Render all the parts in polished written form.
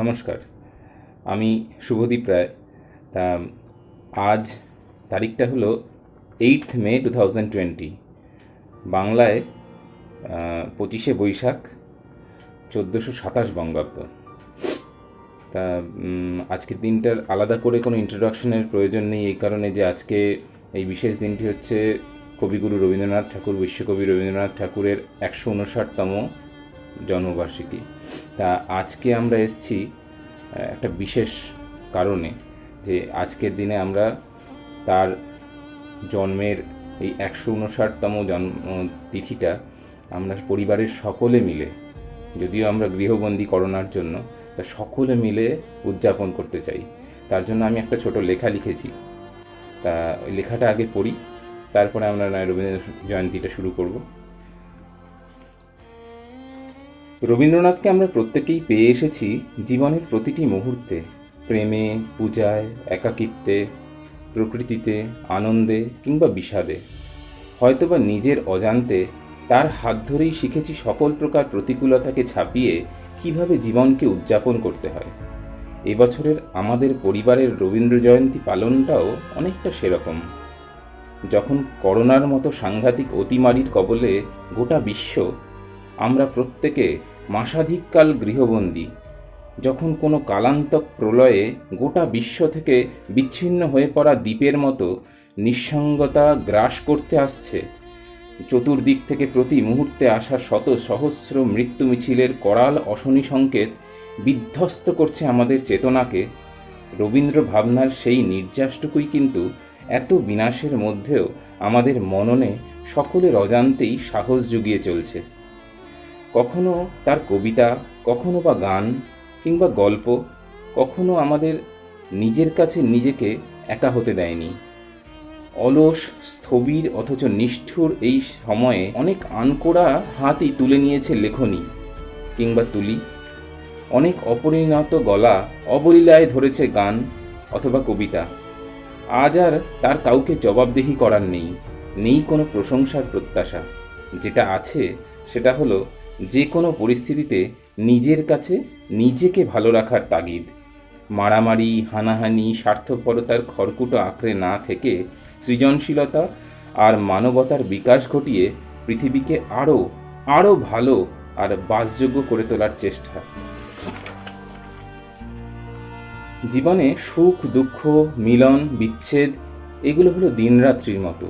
নমস্কার, আমি শুভদীপ রায়। তা আজ তারিখটা হলো 8th মে 2020, বাংলায় 25শে বৈশাখ 1427 বঙ্গাব্দ। তা আজকের দিনটার আলাদা করে কোনো ইন্ট্রোডাকশনের প্রয়োজন নেই, এই কারণে যে আজকে এই বিশেষ দিনটি হচ্ছে কবিগুরু রবীন্দ্রনাথ ঠাকুর, বিশ্বকবি রবীন্দ্রনাথ ঠাকুরের 159তম জন্মবার্ষিকী। তা আজকে আমরা এসেছি একটা বিশেষ কারণে, যে আজকের দিনে আমরা তার জন্মের এই 159তম জন্ম তিথিটা আমরা পরিবারের সকলে মিলে, যদিও আমরা গৃহবন্দী করোনার জন্য, তা সকলে মিলে উদযাপন করতে চাই। তার জন্য আমি একটা ছোট লেখা লিখেছি। তা ওই লেখাটা আগে পড়ি, তারপরে আমরা রবীন্দ্র জয়ন্তীটা শুরু করব। রবীন্দ্রনাথকে আমরা প্রত্যেকেই পেয়ে এসেছি জীবনের প্রতিটি মুহূর্তে, প্রেমে, পূজায়, একাকিত্বে, প্রকৃতিতে, আনন্দে কিংবা বিষাদে। হয়তোবা নিজের অজান্তে তার হাত ধরেই শিখেছি সকল প্রকার প্রতিকূলতাকে ছাপিয়ে কিভাবে জীবনকে উদযাপন করতে হয়। এবছরের আমাদের পরিবারের রবীন্দ্র জয়ন্তী পালনটাও অনেকটা সেরকম। যখন করোনার মতো সাংঘাতিক অতিমারির কবলে গোটা বিশ্ব, আমরা প্রত্যেকে মাসাধিককাল গৃহবন্দী, যখন কোনো কালান্তক প্রলয়ে গোটা বিশ্ব থেকে বিচ্ছিন্ন হয়ে পড়া দ্বীপের মতো নিঃসঙ্গতা গ্রাস করতে আসছে, চতুর্দিক থেকে প্রতি মুহূর্তে আসা শত সহস্র মৃত্যু মিছিলের করাল অশনি সংকেত বিধ্বস্ত করছে আমাদের চেতনাকে, রবীন্দ্র ভাবনার সেই নির্যাসটুকুই কিন্তু এত বিনাশের মধ্যেও আমাদের মননে সকলের অজান্তেই সাহস জুগিয়ে চলছে। কখনো তার কবিতা, কখনো বা গান কিংবা গল্প, কখনো আমাদের নিজের কাছে নিজেকে একা হতে দেয়নি। অলস, স্থবির অথচ নিষ্ঠুর এই সময়ে অনেক আনকোড়া হাতই তুলে নিয়েছে লেখনী কিংবা তুলি, অনেক অপরিণত গলা অবলীলায় ধরেছে গান অথবা কবিতা। আজ আর তার কাউকে জবাবদিহি করার নেই, নেই কোনো প্রশংসার প্রত্যাশা। যেটা আছে সেটা হলো যে কোনো পরিস্থিতিতে নিজের কাছে নিজেকে ভালো রাখার তাগিদ। মারামারি, হানাহানি, স্বার্থপরতার খড়কুটো আঁকড়ে না থেকে সৃজনশীলতা আর মানবতার বিকাশ ঘটিয়ে পৃথিবীকে আরও আরও ভালো আর বাসযোগ্য করে তোলার চেষ্টা। জীবনে সুখ, দুঃখ, মিলন, বিচ্ছেদ এগুলো হলো দিনরাত্রির মতো,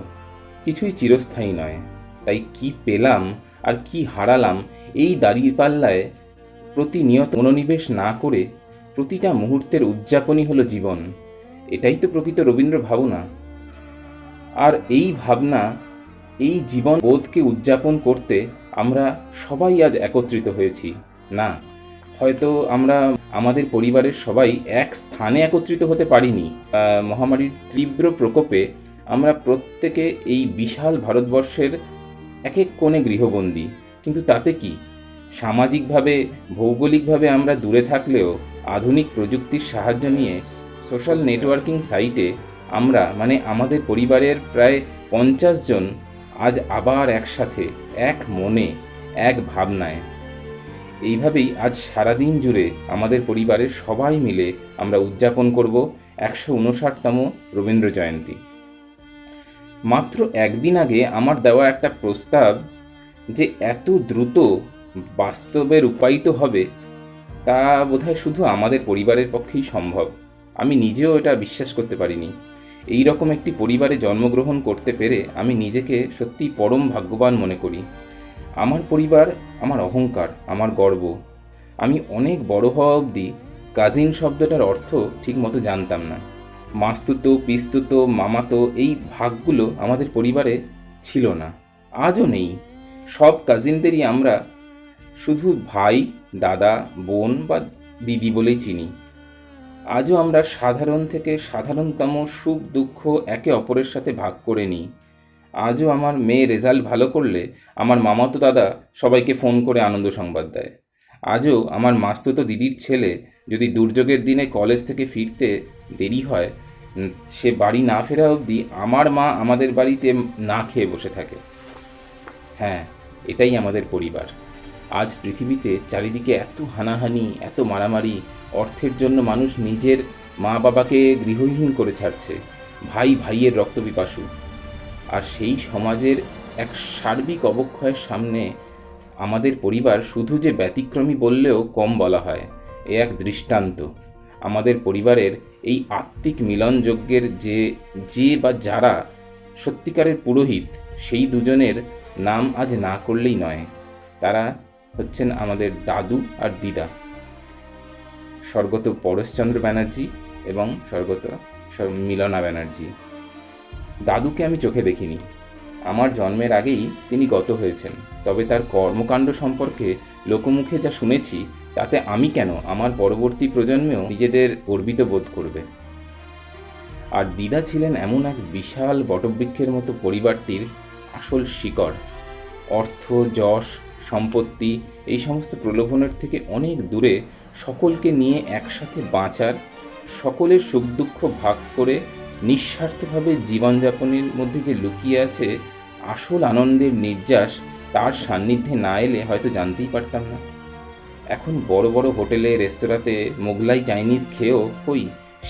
কিছুই চিরস্থায়ী নয়। তাই কি পেলাম আর কি হারালাম, এই দাঁড়িপাল্লায় প্রতিনিয়ত মনোনিবেশ না করে প্রতিটা মুহূর্তের উদযাপনই হলো জীবন। এটাই তো প্রকৃত রবীন্দ্র ভাবনা। আর এই ভাবনা, এই জীবন বোধকে উদযাপন করতে আমরা সবাই আজ একত্রিত হয়েছি। না, হয়তো আমরা আমাদের পরিবারের সবাই এক স্থানে একত্রিত হতে পারিনি। মহামারীর তীব্র প্রকোপে আমরা প্রত্যেকে এই বিশাল ভারতবর্ষের এক এক কোণে গৃহবন্দী। কিন্তু তাতে কি, সামাজিকভাবে, ভৌগোলিকভাবে আমরা দূরে থাকলেও আধুনিক প্রযুক্তির সাহায্য নিয়ে সোশ্যাল নেটওয়ার্কিং সাইটে আমরা, আমাদের পরিবারের প্রায় 50 জন আজ আবার একসাথে, এক মনে, এক ভাবনায়। এইভাবেই আজ সারাদিন জুড়ে আমাদের পরিবারের সবাই মিলে আমরা উদযাপন করব 159তম রবীন্দ্র জয়ন্তী। মাত্র একদিন আগে আমার দেওয়া একটা প্রস্তাব যে এত দ্রুত বাস্তবে রূপায়িত হবে, তা বোধহয় শুধু আমাদের পরিবারের পক্ষেই সম্ভব। আমি নিজেও এটা বিশ্বাস করতে পারিনি। এই রকম একটি পরিবারে জন্মগ্রহণ করতে পেরে আমি নিজেকে সত্যিই পরম ভাগ্যবান মনে করি। আমার পরিবার আমার অহংকার, আমার গর্ব। আমি অনেক বড় হওয়া অবধি কাজিন শব্দটার অর্থ ঠিকমতো জানতাম না। মাস্তুতো, পিস্তুতো, মামাতো এই ভাগগুলো আমাদের পরিবারে ছিল না, আজও নেই। সব কাজিনদেরই আমরা শুধু ভাই, দাদা, বোন বা দিদি বলেই চিনি। আজও আমরা সাধারণ থেকে সাধারণতম সুখ দুঃখ একে অপরের সাথে ভাগ করে নিই। আজও আমার মেয়ে রেজাল্ট ভালো করলে আমার মামাতো দাদা সবাইকে ফোন করে আনন্দ সংবাদ দেয়। আজও আমার মাস্তুতো দিদির ছেলে যদি দুর্যোগের দিনে কলেজ থেকে ফিরতে দেরি হয়, সে বাড়ি না ফেরা অবধি আমার মা আমাদের বাড়িতে না খেয়ে বসে থাকে। হ্যাঁ, এটাই আমাদের পরিবার। আজ পৃথিবীতে চারিদিকে এত হানাহানি, এত মারামারি, অর্থের জন্য মানুষ নিজের মা বাবাকে গৃহহীন করে ছাড়ছে, ভাই ভাইয়ের রক্তপিপাসু। আর সেই সমাজের এক সার্বিক অবক্ষয়ের সামনে আমাদের পরিবার শুধু যে ব্যতিক্রমী বললেও কম বলা হয়। এ এক দৃষ্টান্ত। আমাদের পরিবারের এই আত্মিক মিলনযজ্ঞের যে বা যারা সত্যিকারের পুরোহিত, সেই দুজনের নাম আজ না করলেই নয়। তারা হচ্ছেন আমাদের দাদু আর দিদা, স্বর্গত পরেশচন্দ্র ব্যানার্জি এবং স্বর্গত মিলনা ব্যানার্জি। দাদুকে আমি চোখে দেখিনি, আমার জন্মের আগেই তিনি গত হয়েছেন। তবে তার কর্মকাণ্ড সম্পর্কে লোকমুখে যা শুনেছি, তাতে আমি কেন, আমার পরবর্তী প্রজন্মেও নিজেদের গর্বিত বোধ করবে। আর দিদা ছিলেন এমন এক বিশাল বটবৃক্ষের মতো পরিবারটির আসল শিকড়। অর্থ, যশ, সম্পত্তি এই সমস্ত প্রলোভনের থেকে অনেক দূরে সকলকে নিয়ে একসাথে বাঁচার, সকলের সুখ দুঃখ ভাগ করে নিঃস্বার্থভাবে জীবনযাপনের মধ্যে যে লুকিয়ে আছে আসল আনন্দের নির্যাস, তার সান্নিধ্যে না এলে হয়তো জানতেই পারতাম না। এখন বড় বড় হোটেলে, রেস্তোরাঁতে মোগলাই চাইনিজ খেয়েও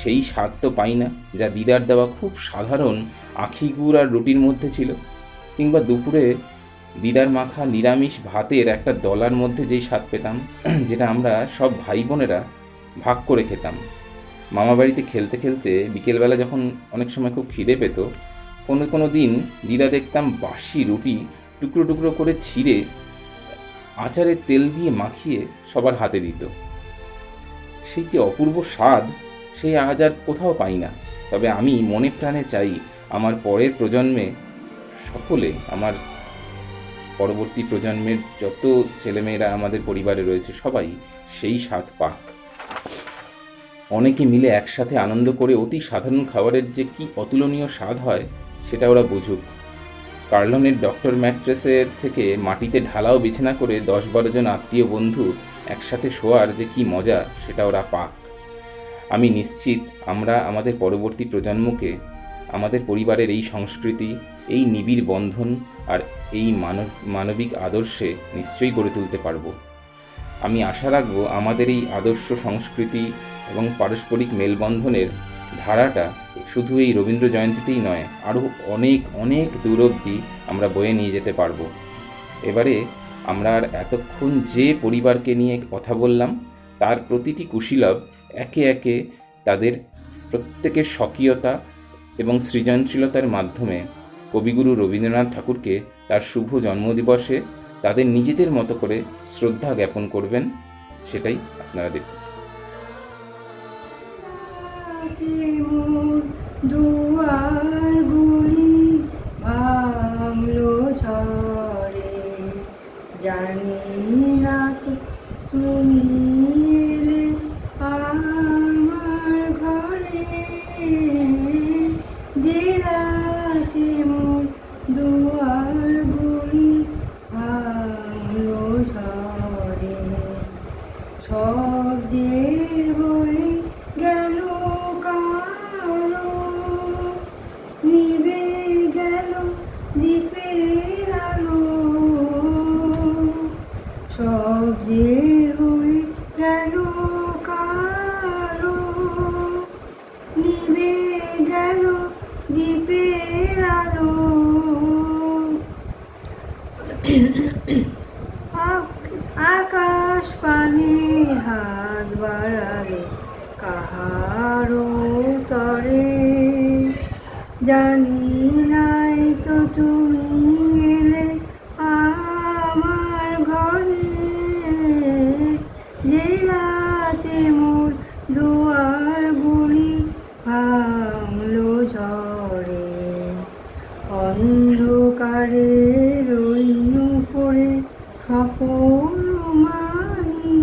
সেই স্বাদ তো পাই না যা দিদার দেওয়া খুব সাধারণ আখি গুড় আর রুটির মধ্যে ছিল। কিংবা দুপুরে দিদার মাখা নিরামিষ ভাতের একটা দলার মধ্যে যেই স্বাদ পেতাম, যেটা আমরা সব ভাই বোনেরা ভাগ করে খেতাম। মামা বাড়িতে খেলতে খেলতে বিকেলবেলা যখন অনেক সময় খুব খিদে পেত, কোনো দিন দিদা দেখতাম বাসি রুটি টুকরো টুকরো করে ছিঁড়ে আচারের তেল দিয়ে মাখিয়ে সবার হাতে দিত। সেই যে অপূর্ব স্বাদ, সেই আজ আর কোথাও পাই না। তবে আমি মনে প্রাণে চাই আমার পরের প্রজন্মে সকলে, আমার পরবর্তী প্রজন্মের যত ছেলেমেয়েরা আমাদের পরিবারে রয়েছে, সবাই সেই স্বাদ পাক। অনেকে মিলে একসাথে আনন্দ করে অতি সাধারণ খাবারের যে কি অতুলনীয় স্বাদ হয় সেটা ওরা বুঝুক। কার্লনের ডক্টর ম্যাট্রেসের থেকে মাটিতে ঢালাও বিছানা করে 10-12 জন আত্মীয় বন্ধু একসাথে শোয়ার যে কি মজা, সেটা ওরা পাক। আমি নিশ্চিত আমরা আমাদের পরবর্তী প্রজন্মকে আমাদের পরিবারের এই সংস্কৃতি, এই নিবিড় বন্ধন আর এই মানবিক আদর্শে নিশ্চয়ই গড়ে তুলতে পারব। আমি আশা রাখব আমাদের এই আদর্শ, সংস্কৃতি এবং পারস্পরিক মেলবন্ধনের ধারাটা শুধু এই রবীন্দ্র জয়ন্তীতেই নয়, আরও অনেক অনেক দূর অবধি আমরা বয়ে নিয়ে যেতে পারব। এবারে আমরা আর এতক্ষণ যে পরিবারকে নিয়ে কথা বললাম, তার প্রতিটি কুশীলব একে একে তাদের প্রত্যেকের স্বকীয়তা এবং সৃজনশীলতার মাধ্যমে কবিগুরু রবীন্দ্রনাথ ঠাকুরকে তার শুভ জন্মদিবসে তাদের নিজেদের মতো করে শ্রদ্ধা জ্ঞাপন করবেন। সেটাই আপনারা দেখুন। দুয়ারগুলি ভাঙলো ঝড়ে, জানি না তো তুমি এলে আমার ঘরে, যে রাতে মোর দুয়ারগুলি ভাঙলো ঝড়ে, সব যে হয়ে গেল কালো, নিভে গেল দ্বীপের আলো, সব যে হয়ে গেল কালো, নিভে গেল দ্বীপের আলো। আকাশ পানে হাত বাড়ালে কাহারো তরে, জানি নাই তো তুমি এলে আমার ঘরে, যে রাতে মোর দুয়ারগুলি ভাঙলো ঝড়ে, অন্ধকারে রইনু পড়ে সপন মানি,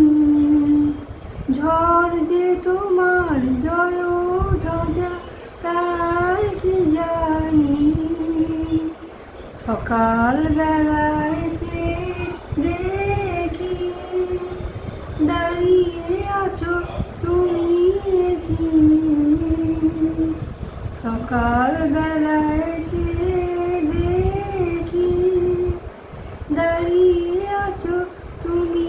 ঝড় যে তোমার জয় ধ্বজা তাই কি জানি, সকাল বেলায় যে দেখি দাঁড়িয়ে আছো তুমি কি, সকাল বেলায় যে দেখি দাঁড়িয়ে আছো তুমি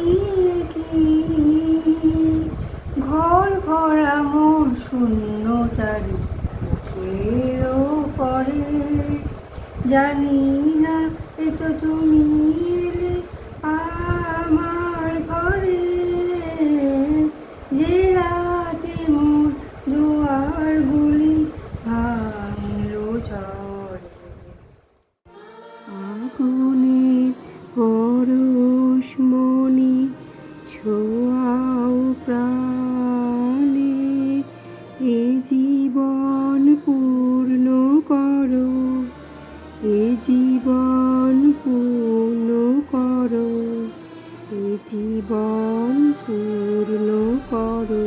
জানি না এ তো তুমি এলে আমার ঘরে, যে রাতে মোর দুয়ারগুলি ভাঙলো ঝড়ে। আগুনে পরশমণি ছোঁয়াও প্রাণে, এ জীবন পূর্ণ করো, এ জীবন পূর্ণ করো, এ জীবন পূর্ণ করো,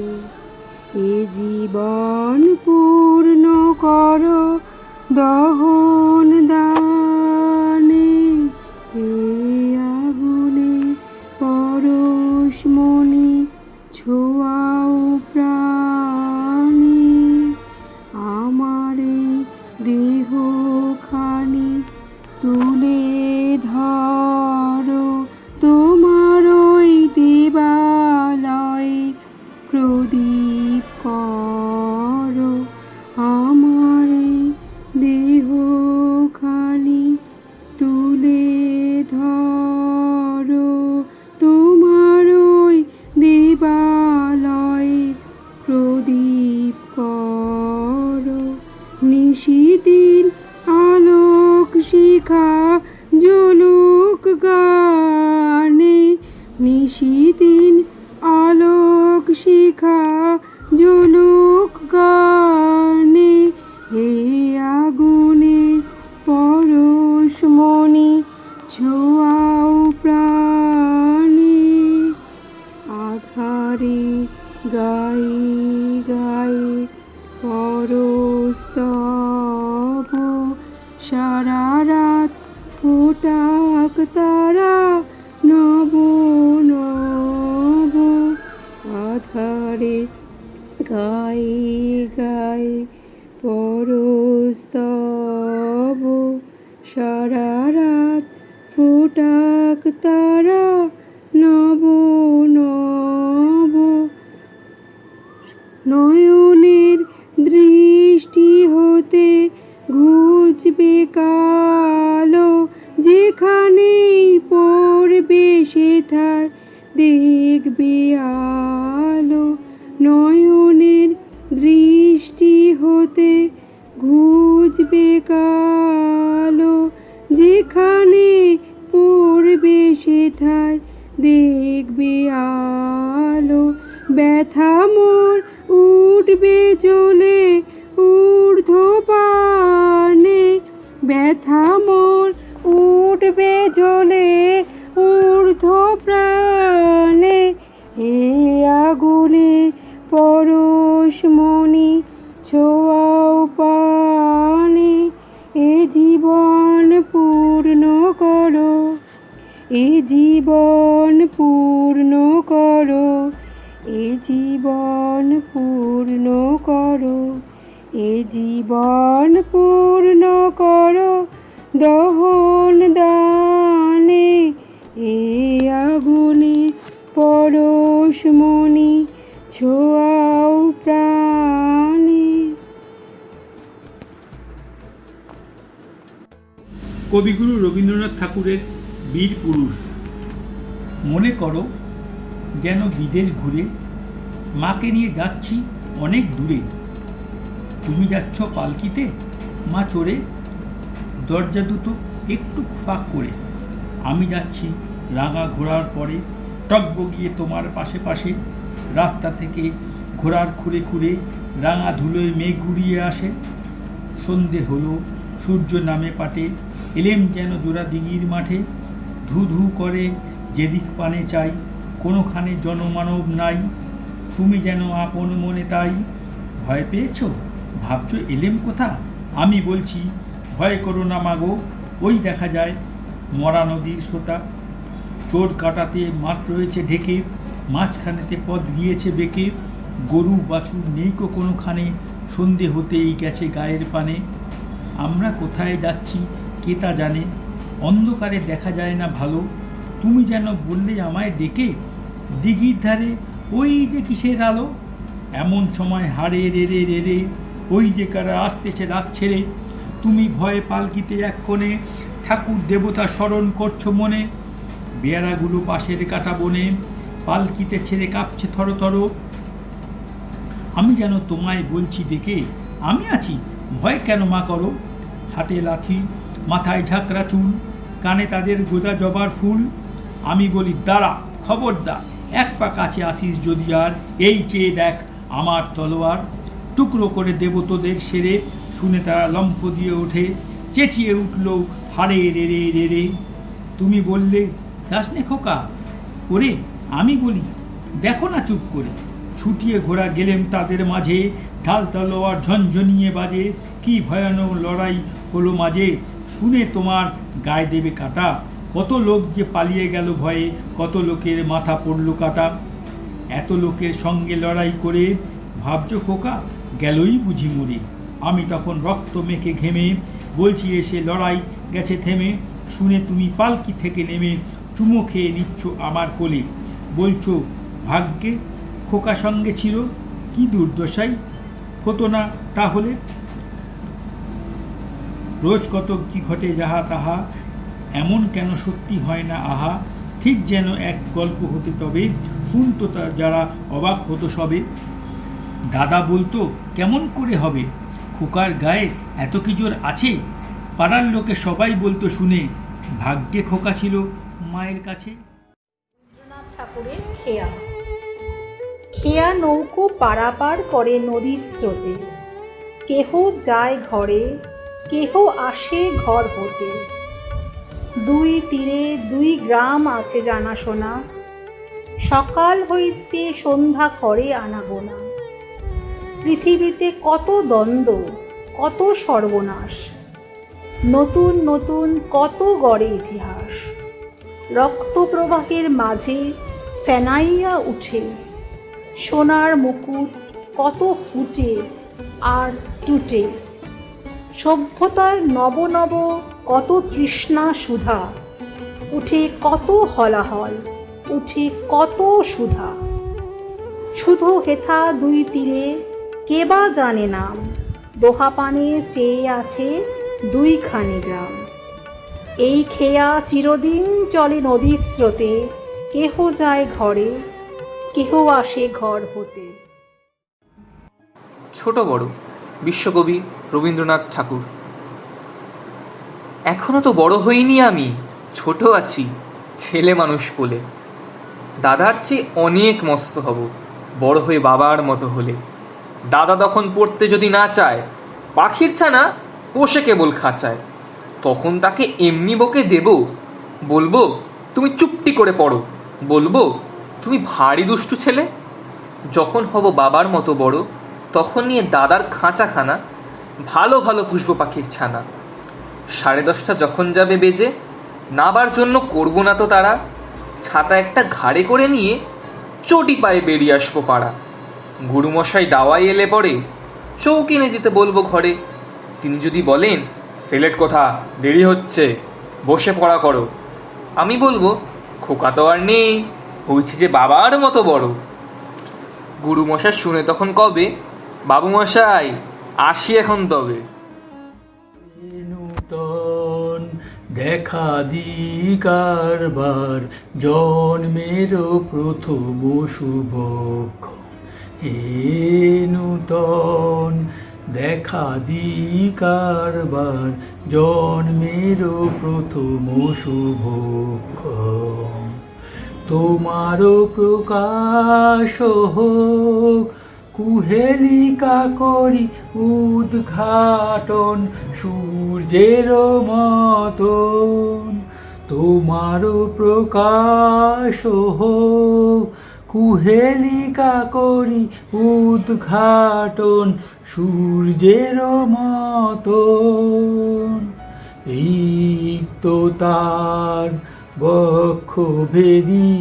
এ জীবন পূর্ণ করো দহন দানে, এ আগুনে পরশমণি ছোঁয়াও প্রাণে, আমার এই দেহখানি তুলে ধরো, তোমার ওই দেবালয়ে প্রদীপ করো, আমার এই দেহখানি তুলে ধরো, তোমার ওই দেবালয়ে প্রদীপ করো। নিশিদিন আলোক শিখা জ্বলুক গানে, নিশিদিন আলোক শিখা জ্বলুক গানে, হে আগুনে পরশমণি ছোঁয়াও প্রাণে, আধারে গায়ে গায়ে পরস্তব, সারা রাত ফোটাক তারা নব নব, আধারে গায়ে গায়ে পরস্তব, সারা রাত ফোটাক তারা নব নব, নয়নের দৃষ্টি হতে ঘুচবে কালো, যেখানেই পড়বে সেথায় দেখবে আলো, নয়নের দৃষ্টি হতে ঘুচবে কালো, যেখানে পড়বে সেথায় দেখবে আলো, ব্যথা মোর উঠবে জ্বলে ঊর্ধ্বপানে, ব্যথা মোর উঠবে জ্বলে ঊর্ধ্বপ্রাণে, হে আগুনে পরশমণি ছোঁয়াও পানে, এ জীবন পূর্ণ করো, এ জীবন পূর্ণ করো, এ জীবন পূর্ণ করো, এ জীবন পূর্ণ করো দহন দানে, এ আগুনে পরশমণি ছোঁয়াও প্রাণে। কবিগুরু রবীন্দ্রনাথ ঠাকুরের বীর পুরুষ। মনে করো যেন বিদেশ ঘুরে মাকে নিয়ে যাচ্ছি অনেক দূরে, তুমি যাচ্ছ পালকিতে, মা চড়ে, দরজা দুটো একটু ফাঁক করে, আমি যাচ্ছি রাঙা ঘোড়ার পরে, টগবগিয়ে তোমার পাশে পাশে, রাস্তা থেকে ঘোড়ার খুঁড়ে খুঁড়ে রাঙা ধুলোয় মেঘ গুড়িয়ে আসে, সন্ধে হলো, সূর্য নামে পাটে, এলেম যেন জোড়া দিঘির মাঠে, ধু ধু করে যেদিক পানে চাই, কোনোখানে জনমানব নাই, তুমি যেন আপন মনে তাই, ভয় পেয়েছ, ভাবছো এলেম কোথা, আমি বলছি ভয় করো না মাগো, ওই দেখা যায় মরা নদীর সোতা, চোর কাটাতে মাঠ রয়েছে ঢেকে, মাঝখানেতে পথ গিয়েছে বেঁকে, গরু বাছুর নেই কোনোখানে, সন্ধে হতেই গেছে গায়ের পানে, আমরা কোথায় যাচ্ছি কে তা জানে, অন্ধকারে দেখা যায় না ভালো, তুমি যেন বললে আমায় ডেকে, দিঘির ধারে ওই যে কিসের আলো, এমন সময় হাড়ে রে রে রে রে, ওই যে কারা আসতেছে রাত ছেড়ে, তুমি ভয়ে পালকিতে এক কোণে ঠাকুর দেবতা স্মরণ করছো মনে। বেয়ারাগুলো পাশের কাটা বনে পালকিতে ছেড়ে কাঁপছে থরথর। আমি যেন তোমায় বলছি ডেকে, আমি আছি, ভয় কেন মা করো। হাতে লাঠি, মাথায় ঝাঁকড়া চুল, কানে তাদের গোদা জবার ফুল। আমি বলি দাঁড়া, খবরদার, এক পা কাছে আসিস যদি আর, এই চেয়ে দেখ আমার তলোয়ার। টুকরো করে দেব তোদের সেরে। শুনে তারা লম্ফ দিয়ে ওঠে, চেঁচিয়ে উঠল হারে রে রে রে রে। তুমি বললে যাস নে খোকা, ওরে আমি বলি দেখো না চুপ করে। ছুটিয়ে ঘোড়া গেলেম তাদের মাঝে, ঢাল তলোয়ার ঝনঝনিয়ে বাজে। কি ভয়ানক লড়াই হলো মাঝে, শুনে তোমার গায়ে দেবে কাটা। কত লোক যে পালিয়ে গেল ভয়ে, কত লোকের মাথা পড়ল কাটা। এত লোকের সঙ্গে লড়াই করে ভাবছো খোকা গেলই বুঝি মরে। আমি তখন রক্ত মেখে ঘেমে বলছি এসে লড়াই গেছে থেমে। শুনে তুমি পালকি থেকে নেমে চুমো খেয়ে নিচ্ছ আমার কোলে। বলছো ভাগ্যে খোকা সঙ্গে ছিল, কি দুর্দশাই হতো না তাহলে। রোজ কত কি ঘটে যাহা তাহা, এমন কেন সত্যি হয় না আহা। ঠিক যেন এক গল্প হতে তবে, শুনতো তা যারা অবাক হতো সবে। দাদা বলতো কেমন করে হবে, খোকার গায়ে এত কি জোর আছে। পাড়ার লোকে সবাই বলতো শুনে, ভাগ্যে খোকা ছিল মায়ের কাছে। রবীন্দ্রনাথ ঠাকুরের খেয়া। খেয়া নৌকো পারাপার করে নদীর স্রোতে, কেহ যায় ঘরে, কেহ আসে ঘর হতে। দুই তীরে দুই গ্রাম আছে জানাশোনা, সকাল হইতে সন্ধ্যা করে আনাগোনা। পৃথিবীতে কত দ্বন্দ্ব, কত সর্বনাশ, নতুন নতুন কত গড়ে ইতিহাস। রক্তপ্রবাহের মাঝে ফেনাইয়া উঠে, সোনার মুকুট কত ফুটে আর টুটে। সভ্যতার নব নব কত তৃষ্ণা সুধা, উঠে কত হলাহল, উঠে কত সুধা। শুধু হেথা দুই তীরে কে বা জানে নাম, দোহাপানে চেয়ে আছে দুইখানি গ্রাম। এই খেয়া চিরদিন চলে নদীর স্রোতে, কেহ যায় ঘরে, কেহ আসে ঘর হতে। ছোট বড় বিশ্বকবি রবীন্দ্রনাথ ঠাকুর। এখনো তো বড় হইনি আমি, ছোট আছি ছেলে মানুষ বলে। দাদার চেয়ে অনেক মস্ত হব বড় হয়ে বাবার মতো হলে। দাদা তখন পড়তে যদি না চায়, পাখির ছানা পোষে কেবল খাঁচায়, তখন তাকে এমনি বকে দেব, বলবো তুমি চুপটি করে পড়ো, বলবো তুমি ভারী দুষ্টু ছেলে। যখন হব বাবার মতো বড়, তখন নিয়ে দাদার খাঁচাখানা ভালো ভালো পুষবো পাখির ছানা। 10:30 যখন যাবে বেজে, নাবার জন্য করবো না তো তারা। ছাতা একটা ঘাড়ে করে নিয়ে চটি পায়ে বেরিয়ে আসবো পাড়া। গুরুমশাই দাওয়াই এলে পরে চৌকি এনে দিতে বলবো ঘরে। তিনি যদি বলেন সেলেট কোথা, দেরি হচ্ছে, বসে পড়া করো, আমি বলবো খোকা তো আর নেই, হয়েছে যে বাবার মতো বড়। গুরুমশাই শুনে তখন কবে, বাবু মশাই আসি এখন তবে। নূতন দেখা দি কারবার, জন্মের প্রথম শুভক্ষণ। হে নূতন দেখা দি কারবার, জন্মের প্রথম শুভক্ষণ। তোমারও প্রকাশ হোক, কুহেলিকা করি উদ্ঘাটন সূর্যের মতন। তোমারও প্রকাশ হোক, কুহেলিকা করি উদ্ঘাটন সূর্যের মতন। রিক্ত তার বক্ষ ভেদি,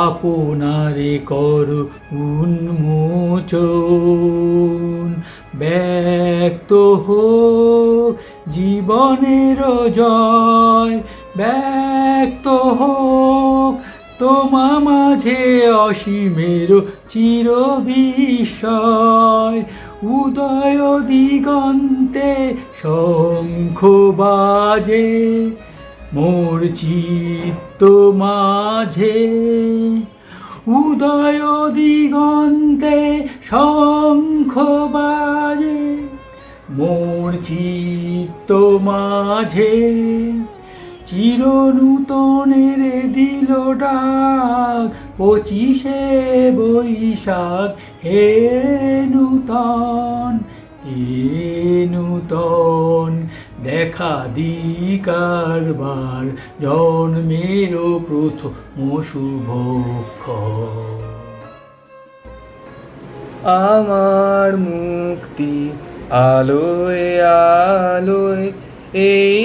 আপনারে কর উন্মোচন। ব্যক্ত হোক জীবনের জয়, ব্যক্ত হোক তোমা মাঝে অসীমের চির বিস্ময়। উদয় দিগন্তে শঙ্খ বাজে মোর চিত্ত মাঝে। উদয় দিগন্তে শঙ্খ বাজে মোর চিত্ত মাঝে। চিরনূতনের দিল ডাক 25শে বৈশাখ। হে নূতন, হে নূতন, দেখা দি কারবার জন্মের প্রথম শুভক্ষণ। আমার মুক্তি আলোয় আলোয় এই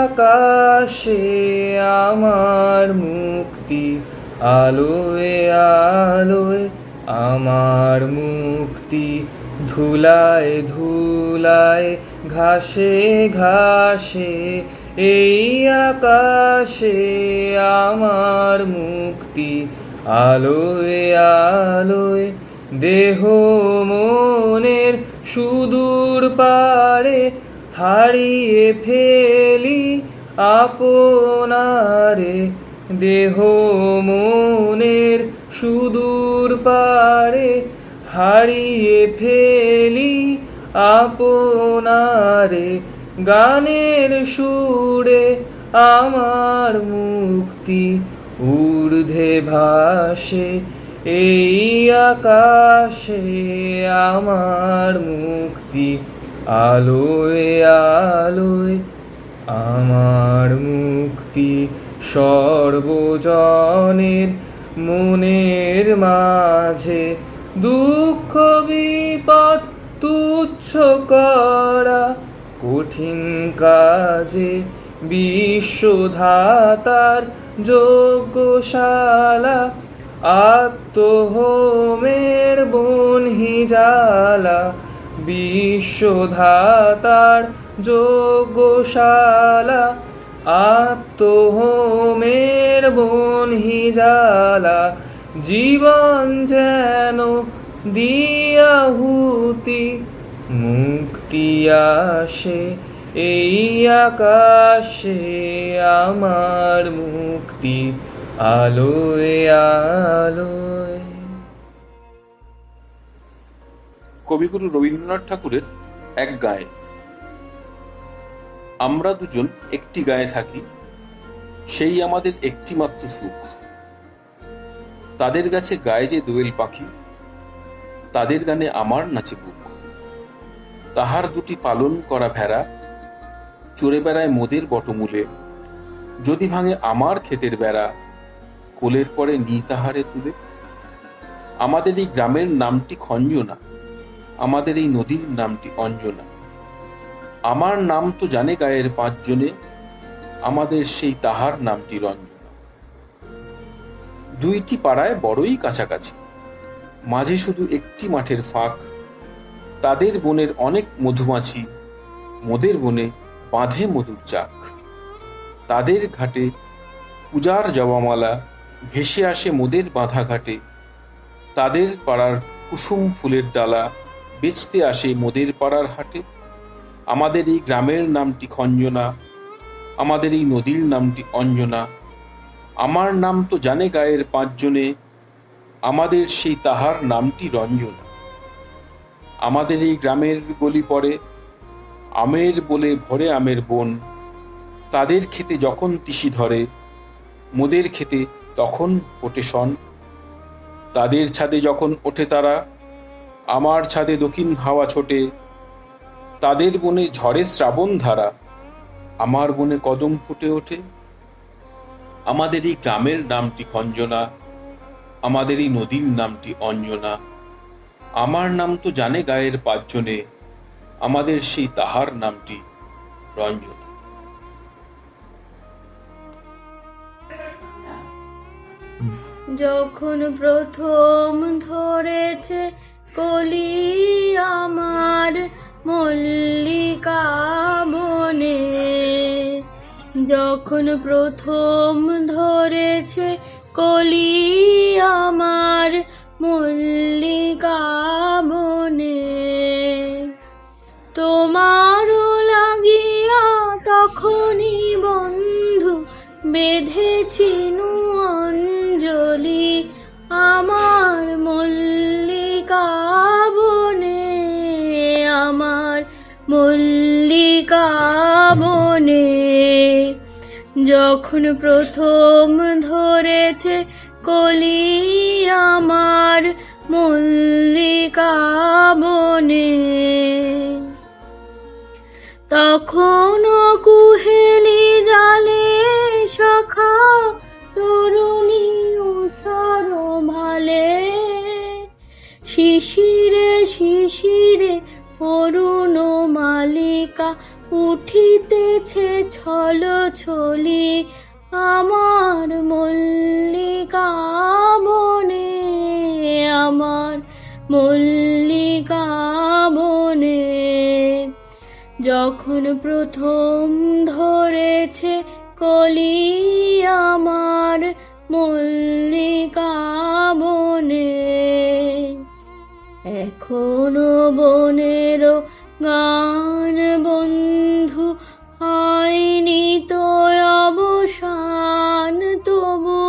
আকাশে। আমার মুক্তি আলোয় আলোয়, আমার মুক্তি ধুলায় ধুলায় ঘাসে ঘাসে এই আকাশে। আমার মুক্তি আলোয় আলোয়, দেহ মনের সুদূর পারে হারিয়ে ফেলি আপনারে। দেহ মনের সুদূর পারে হারিয়ে ফেলি আপনারে। গানের সুরে আমার মুক্তি ঊর্ধ্বে ভাসে এই আকাশে। আমার মুক্তি আলোয় আলোয়, আমার মুক্তি সর্বজনের মনের মাঝে। দুঃখ বিপদ তুচ্ছ করা কঠিন কাজে বিশ্বধাতার যজ্ঞশালা। আত্মহোমের বনহি জ্বালা বিশ্বধাতার যজ্ঞশালা। আত্মহোমের বনহি জ্বালা। জীবন যেন দিয়াহুতি মুক্তি আসে এই আকাশে। আমার মুক্তি আলোয় আলোয়। কবিগুরু রবীন্দ্রনাথ ঠাকুরের এক গায়ে। আমরা দুজন একটি গায়ে থাকি, সেই আমাদের একটি মাত্র সুখ। তাদের গাছে গায়ে যে দোয়েল পাখি, তাদের গানে আমার নাচে বুক। তাহার দুটি পালন করা ভেড়া চড়ে বেড়ায় মোদের বটমূলে। যদি ভাঙে আমার ক্ষেতের বেড়া, কোলের পরে নি তাহারে তুলে। আমাদের এই গ্রামের নামটি খঞ্জনা, আমাদের এই নদীর নামটি অঞ্জনা। আমার নাম তো জানে গায়ের 5 জনে, আমাদের সেই তাহার নামটি রঞ্জনা। দুইটি পাড়ায় বড়ই কাছাকাছি, মাঝে শুধু একটি মাঠের ফাঁক। তাদের বনের অনেক মধুমাছি, মোদের বনে বাঁধে মধুর চাক। তাদের ঘাটে পূজার জবামালা ভেসে আসে মোদের বাঁধা ঘাটে। তাদের পাড়ার কুসুম ফুলের ডালা বেচতে আসে মোদের পাড়ার হাটে। আমাদের এই গ্রামের নামটি খঞ্জনা, আমাদের এই নদীর নামটি অঞ্জনা। আমার নাম তো জানে গায়ের 5 জনে, আমাদের সেই তাহার নামটি রঞ্জনা। আমাদের এই গ্রামের গলি পড়ে আমের বলে ভরে আমের বন। তাদের খেতে যখন তিসি ধরে, মোদের খেতে তখন ফোটে শন। তাদের ছাদে যখন ওঠে তারা, আমার ছাদে দক্ষিণ হাওয়া ছোটে। তাদের বনে ঝড়ে শ্রাবণ ধারা, আমার বনে কদম ফুটে ওঠে। আমাদের এই গ্রামের নামটি খঞ্জনা, আমাদের এই নদীর নামটি অঞ্জনা। আমার নাম তো জানে গায়ের 5 জনে, আমাদের সেই তাহার নামটি রঞ্জনা। যখন প্রথম ধরেছে কলি আমার মল্লিকা বনে, যখন প্রথম ধরেছে কলি আমার মল্লিকা বনে। চিনু অঞ্জলি আমার মল্লিকা বনে, আমার মল্লিকা বনে। যখন প্রথম ধরেছে কলি আমার মল্লিকা বনে, তখন কুহেলি জালে সখা তরুণী উষার ভালে, শিশিরে শিশিরে অরুণ মালিকা উঠিতেছে ছল ছলি আমার মল্লিকা বনে, আমার মল্লিকা বনে। যখন প্রথম ধরেছে কলি আমার মল্লিকা বনে, এখনো বনের গান বন্ধু হয়নি তো অবসান, তবু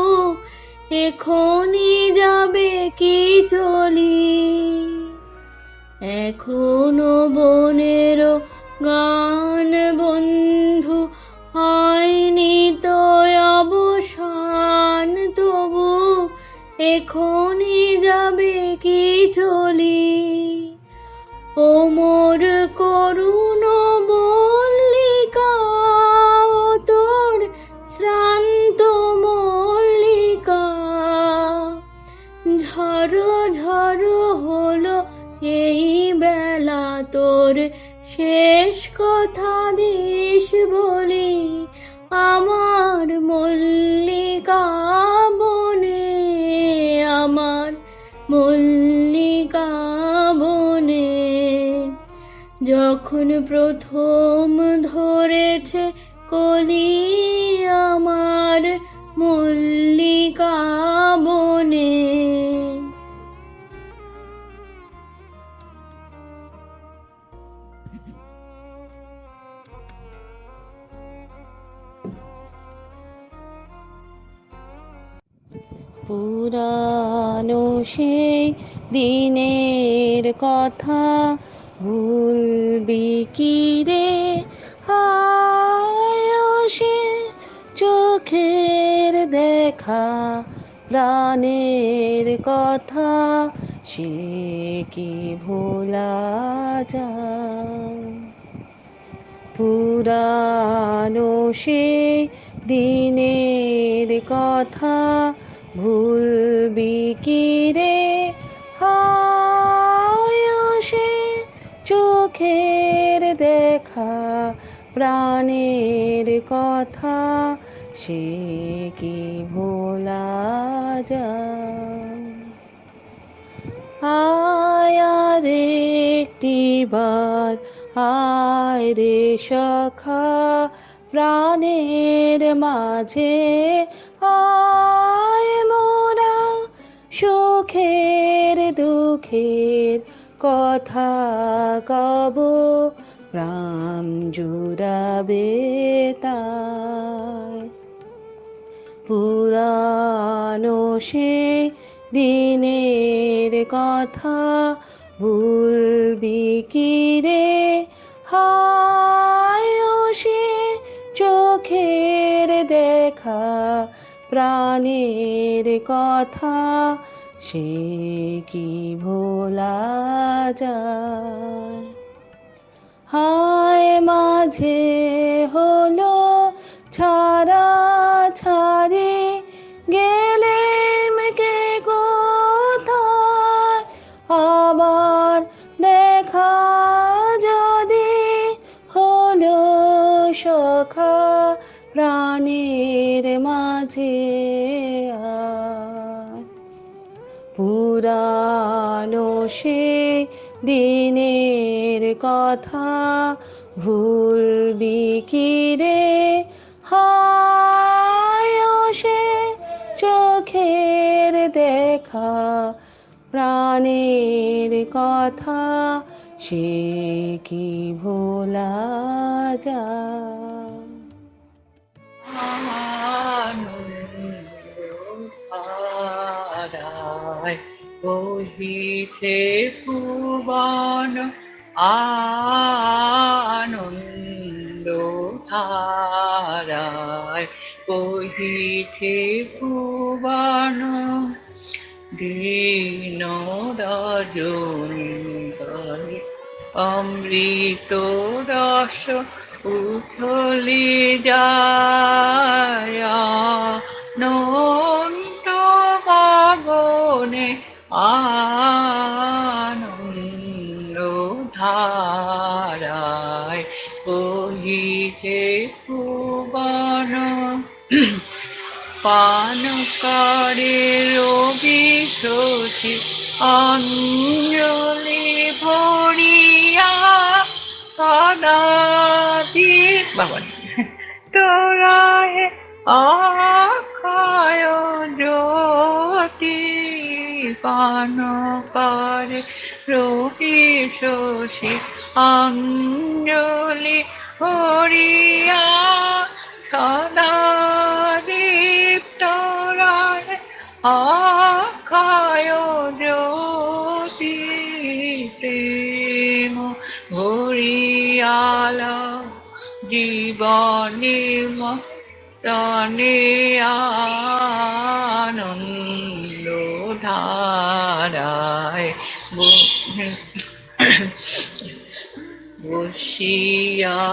এখনই যাবে কি চলি, এখনো বনের গান বন্ধু হয়নি তো অবসান, তবু এখনই যাবে কি চলি। ও মোর করুণ মল্লিকা, ও তোর শ্রান্ত মল্লিকা, ঝড়ো ঝড়ো হলো এই বেলা তোর শেষ কথা দিস বলি আমার মল্লিকা বনে, আমার মল্লিকা বনে। যখন প্রথম ধরেছে কলি আমার মল্লিকা বনে। পুরানো সেই দিনের কথা ভুলবি কি রে, আয়সে চোখের দেখা প্রাণের কথা সে কি ভোলা যায়। পুরানো সেই দিনের কথা ভুলবি কি রে, আয়সে চোখের দেখা প্রাণের কথা সে কি ভোলা যায়। আয় রে একটিবার আয় রে সখা প্রাণের মাঝে, আয় মোরা সুখের দুঃখের কথা কব, প্রাণ জুড়াবে তাই। পুরানো সে দিনের কথা ভুলবি কি রে, হায় সে চোখের দেখা প্রাণের কথা সে কি ভোলা যায়। হায় মাঝে হলো ছাড়া ছাড়ি গেলেম কে কোথায়, আবার দেখা যদি হলো সখা প্রাণের মাঝে আয়। পুরানো সে দিনের কথা ভুলবি কি রে, হায় সে চোখের দেখা প্রাণের কথা সে কি ভোলা যায়। ধারায় বহিছে ভুবন আনন্দ ধারায় বহিছে ভুবন দীন রজনী গলে অমৃত রস উথলি যায় অনন্ত গগনে আনন্দ ধারায় বহিছে ভুবন পান করে রবি শশী অঞ্জলি ভরিয়া সদাদি বাবা তোরা হে অক্ষয় জ্যোতি পান করে রবি শশী অঞ্জলি ভরিয়া সদা দীপ্ত রায় অক্ষয় জ্যোতি প্রেম ভরিয়ালা জীবনে প্রাণে আনন্দ ধারায়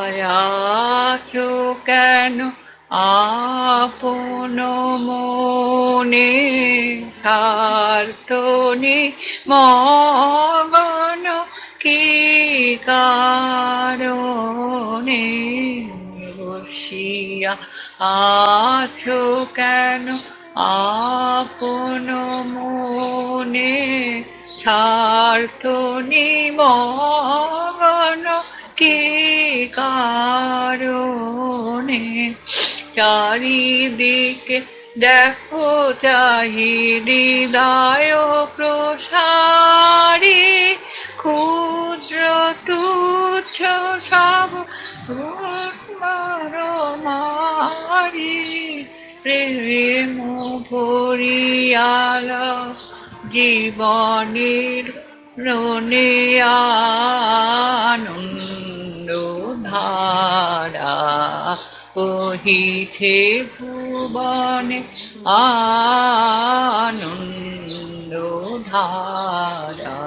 বসিয়াছো কেন আপন মনে স্বার্থনি মগন কি কারণে বসিয়া আছো কেন আপন মনে স্বার্থনি মগন কি কারণে চারিদিকে দেখো চাহি হৃদয় প্রসারী ক্ষুদ্র তুচ্ছ সব মারি প্রেম ভরিয়ালা জীবনের রনে আনন্দ ধারা বহিছে ভুবনে আনন্দ ধারা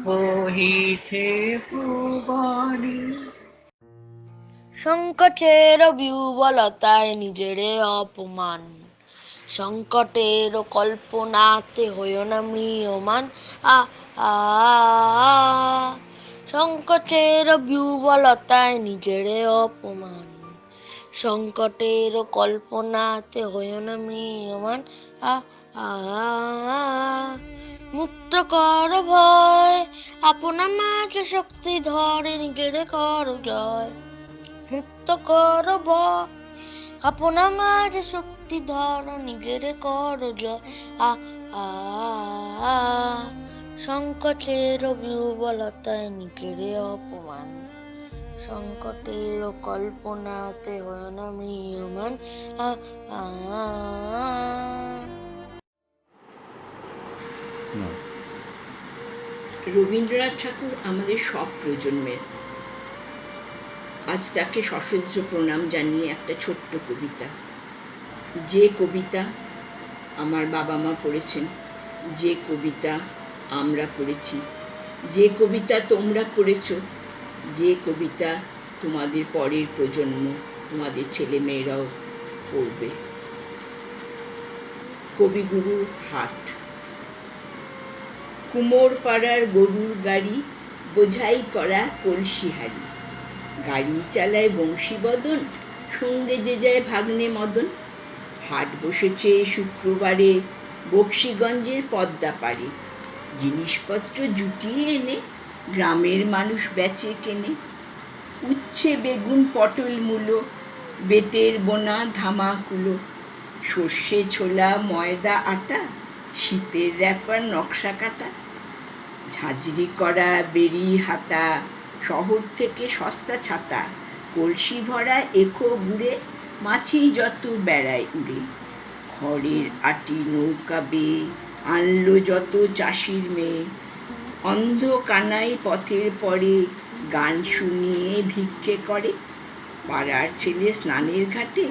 বহিছে ভুবনে। সংকটের বিহ্বলতায় নিজেরে অপমান, সংকটের কল্পনাতে হইও না ম্রিয়মান। সংকটের বিহ্বলতায় নিজেরে অপমান, সংকটের কল্পনাতে হইও না ম্রিয়মান। মুক্ত কর ভয়, আপনা মাঝে শক্তি ধরে নিজেরে কর জয়। মুক্ত কর ভয়, আপনা মাঝে শক্তি ধর নিজেরে কর জয়। সংকটের বিহ্বলতায় নিজেরে অপমান, সংকটের কল্পনাতে হয় না ম্রিয়মান। রবীন্দ্রনাথ ঠাকুর আমাদের সব প্রজন্মের। আজ তাকে সশ্রদ্ধ প্রণাম জানিয়ে একটা ছোট্ট কবিতা। যে কবিতা আমার বাবা মা পড়েছেন, যে কবিতা আমরা পড়েছি, যে কবিতা তোমরা পড়েছ, যে কবিতা তোমাদের পরের প্রজন্ম, তোমাদের ছেলে মেয়েরাও পড়বে। কবিগুরুর হাট। কুমোর পাড়ার গরুর গাড়ি, বোঝাই করা কলসি হাড়ি, গাড়ি চালায় বংশীবদন, সঙ্গে যে যায় ভাগ্নে মদন। হাট বসেছে শুক্রবারে বক্সিগঞ্জের পদ্মা পাড়ে, জিনিসপত্র জুটিয়ে এনে গ্রামের মানুষ বেচে কেনে। উচ্ছে বেগুন পটল মূলো, বেতের বোনা ধামাকুলো, সর্ষে ছোলা ময়দা আটা, শীতের র্যাপার নকশা কাটা। ঝাঁঝরি করা বেরি হাতা, শহর থেকে সস্তা ছাতা, কলসি ভরা এখো গুড়ে, মাছি যত বেড়ায় উড়ে। খড়ের আটি নৌকা বেয়ে আনলো যত চাষির মেয়ে, অন্ধ কানাই পথের পরে গান শুনিয়ে ভিক্ষে করে, পাড়ার ছেলে স্নানের ঘাটে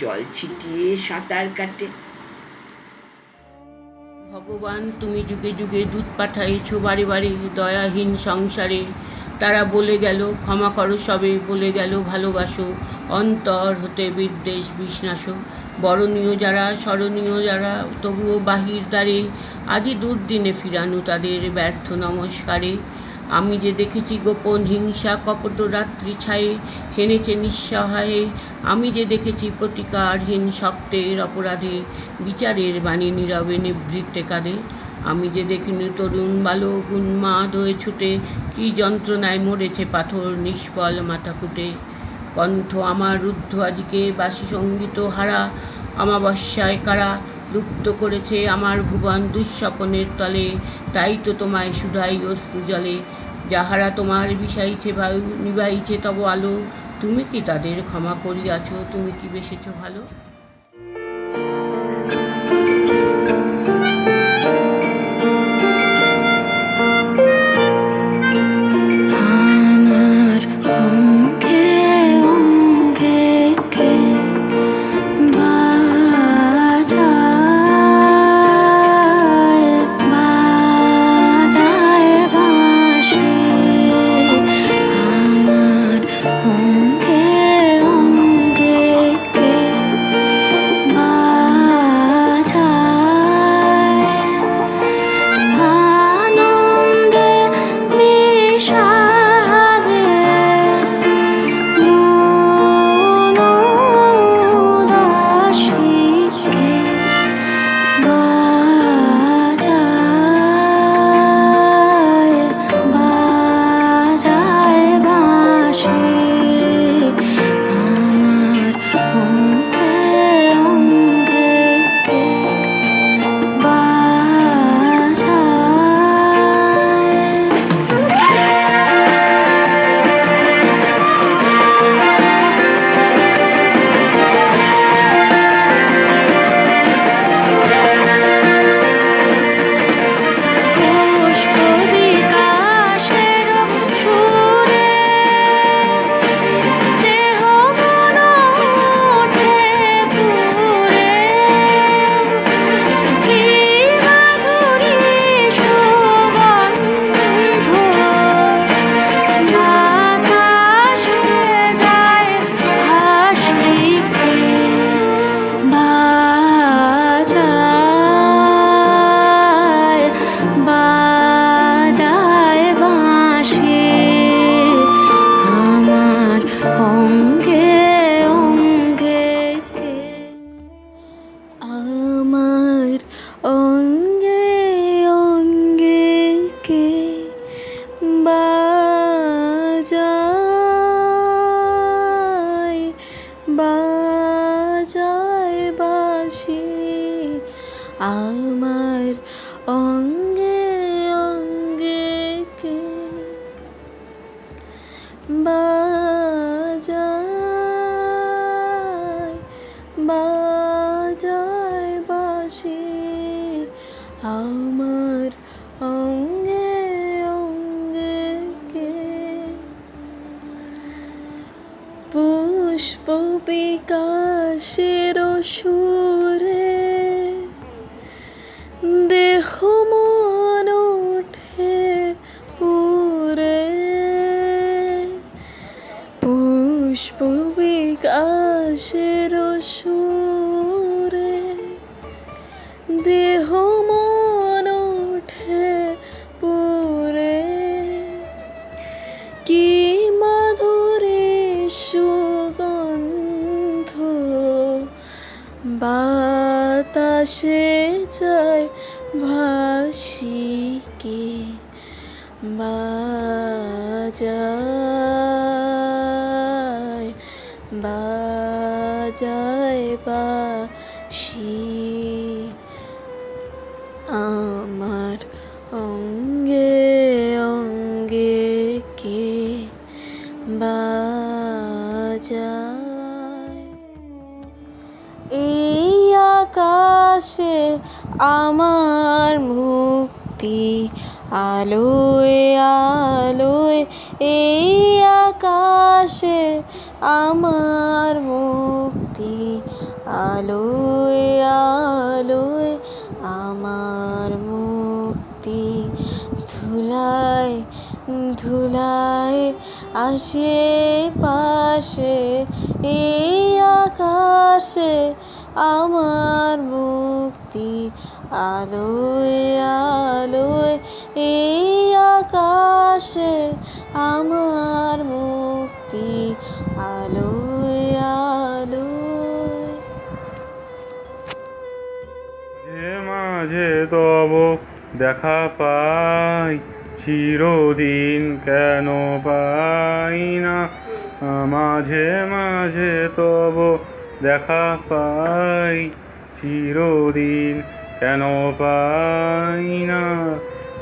জল ছিটিয়ে সাঁতার কাটে। ভগবান তুমি যুগে যুগে দূত পাঠাইছো বারে বারে দয়াহীন সংসারে, তারা বলে গেল ক্ষমা করো সবে, বলে গেল ভালোবাসো, অন্তর হতে বিদ্বেষ বিষ্ণাসো। বরণীয় যারা স্মরণীয় যারা তবুও বাহির দ্বারে, আজই দুর্দিনে ফিরানো তাদের ব্যর্থ নমস্কারে। আমি যে দেখেছি গোপন হিংসা কপট রাত্রি ছায়ে, হেনেছে নিঃসহায়ে। আমি যে দেখেছি প্রতিকারহীন শক্তের অপরাধে, বিচারের বাণী নীরবে নিভৃতে কাঁদে। আমি যে দেখিনি তরুণ বালক উন্মাদ হয়ে ছুটে, কি যন্ত্রণায় মরেছে পাথর নিষ্ফল মাথা কুটে। কণ্ঠ আমার রুদ্ধ আজকে বাসি সঙ্গীত হারা, অমাবস্যায় কারা লুপ্ত করেছে আমার ভুবন দুঃস্বপনের তলে। তাই তো তোমায় শুধাই অশ্রু জলে, যাহারা তোমার বিষাইছে বায়ু নিবাইছে তব আলো। তুমি কি তাদের ক্ষমা করিয়াছ, তুমি কি বেসেছ ভালো? বাজায় বাঁশি আমার অঙ্গে অঙ্গে কে বাজায় বাজায় বাঁশি আমার অঙ্গে অঙ্গে কে পুষ্প বিকাশের সুরে দেহ মন ওঠে পুরে পুষ্প বিকাশের সুরে দেহ মন ওঠে পুরে কি মাধুরী সুগন্ধ বাতাসে যায় ভাসি কে বাজায় বাজায় বাঁশি আমার অঙ্গে অঙ্গে কে বাজায় এই আকাশে আমার মুক্তি আলোয় আলোয় এই আকাশে আমার মুক্তি আলোয় আলোয় আমার মুক্তি ধুলায় ধুলায় আশেপাশে এই আকাশে আমার মুক্তি আলোয় আলোয় এই আকাশে আমার মুক্তি আলোয় আলোয়। যে মাঝে তব দেখা পাই চিরদিন কেন পাই না, মাঝে মাঝে তব দেখা পাই চিরদিন কেন পাই না।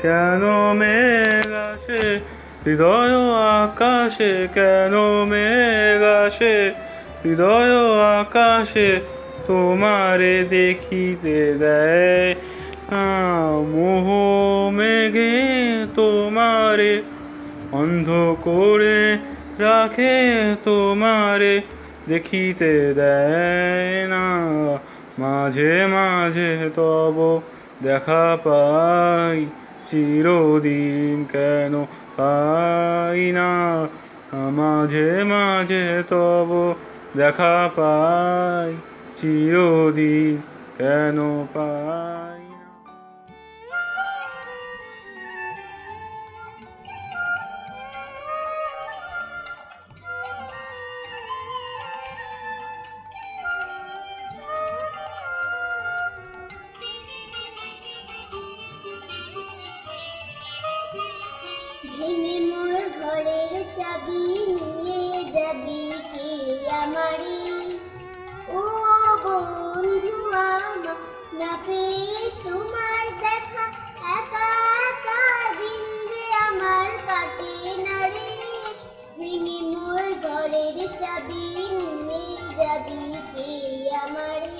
কেন মেঘ আসে হৃদয় আকাশে, কেন মেঘ আসে হৃদয় আকাশে তোমারে দেখিতে দেয় মোহ মেঘে তোমারে অন্ধ করে রাখে, তোমারে দেখিতে দেয় না। মাঝে মাঝে তব দেখা পাই চিরদিন কেন পাই না, মাঝে মাঝে তব দেখা পাই চিরদিন কেন পাই না। ভেঙে মোর ঘরের চাবি নিয়ে যাবি কে আমারে, ও বন্ধু আমার না পেয়ে তোমার দেখা একা একা দিন যে আমার কাটে না রে। ভেঙে মোর ঘরের চাবি নিয়ে যাবি কে আমারে।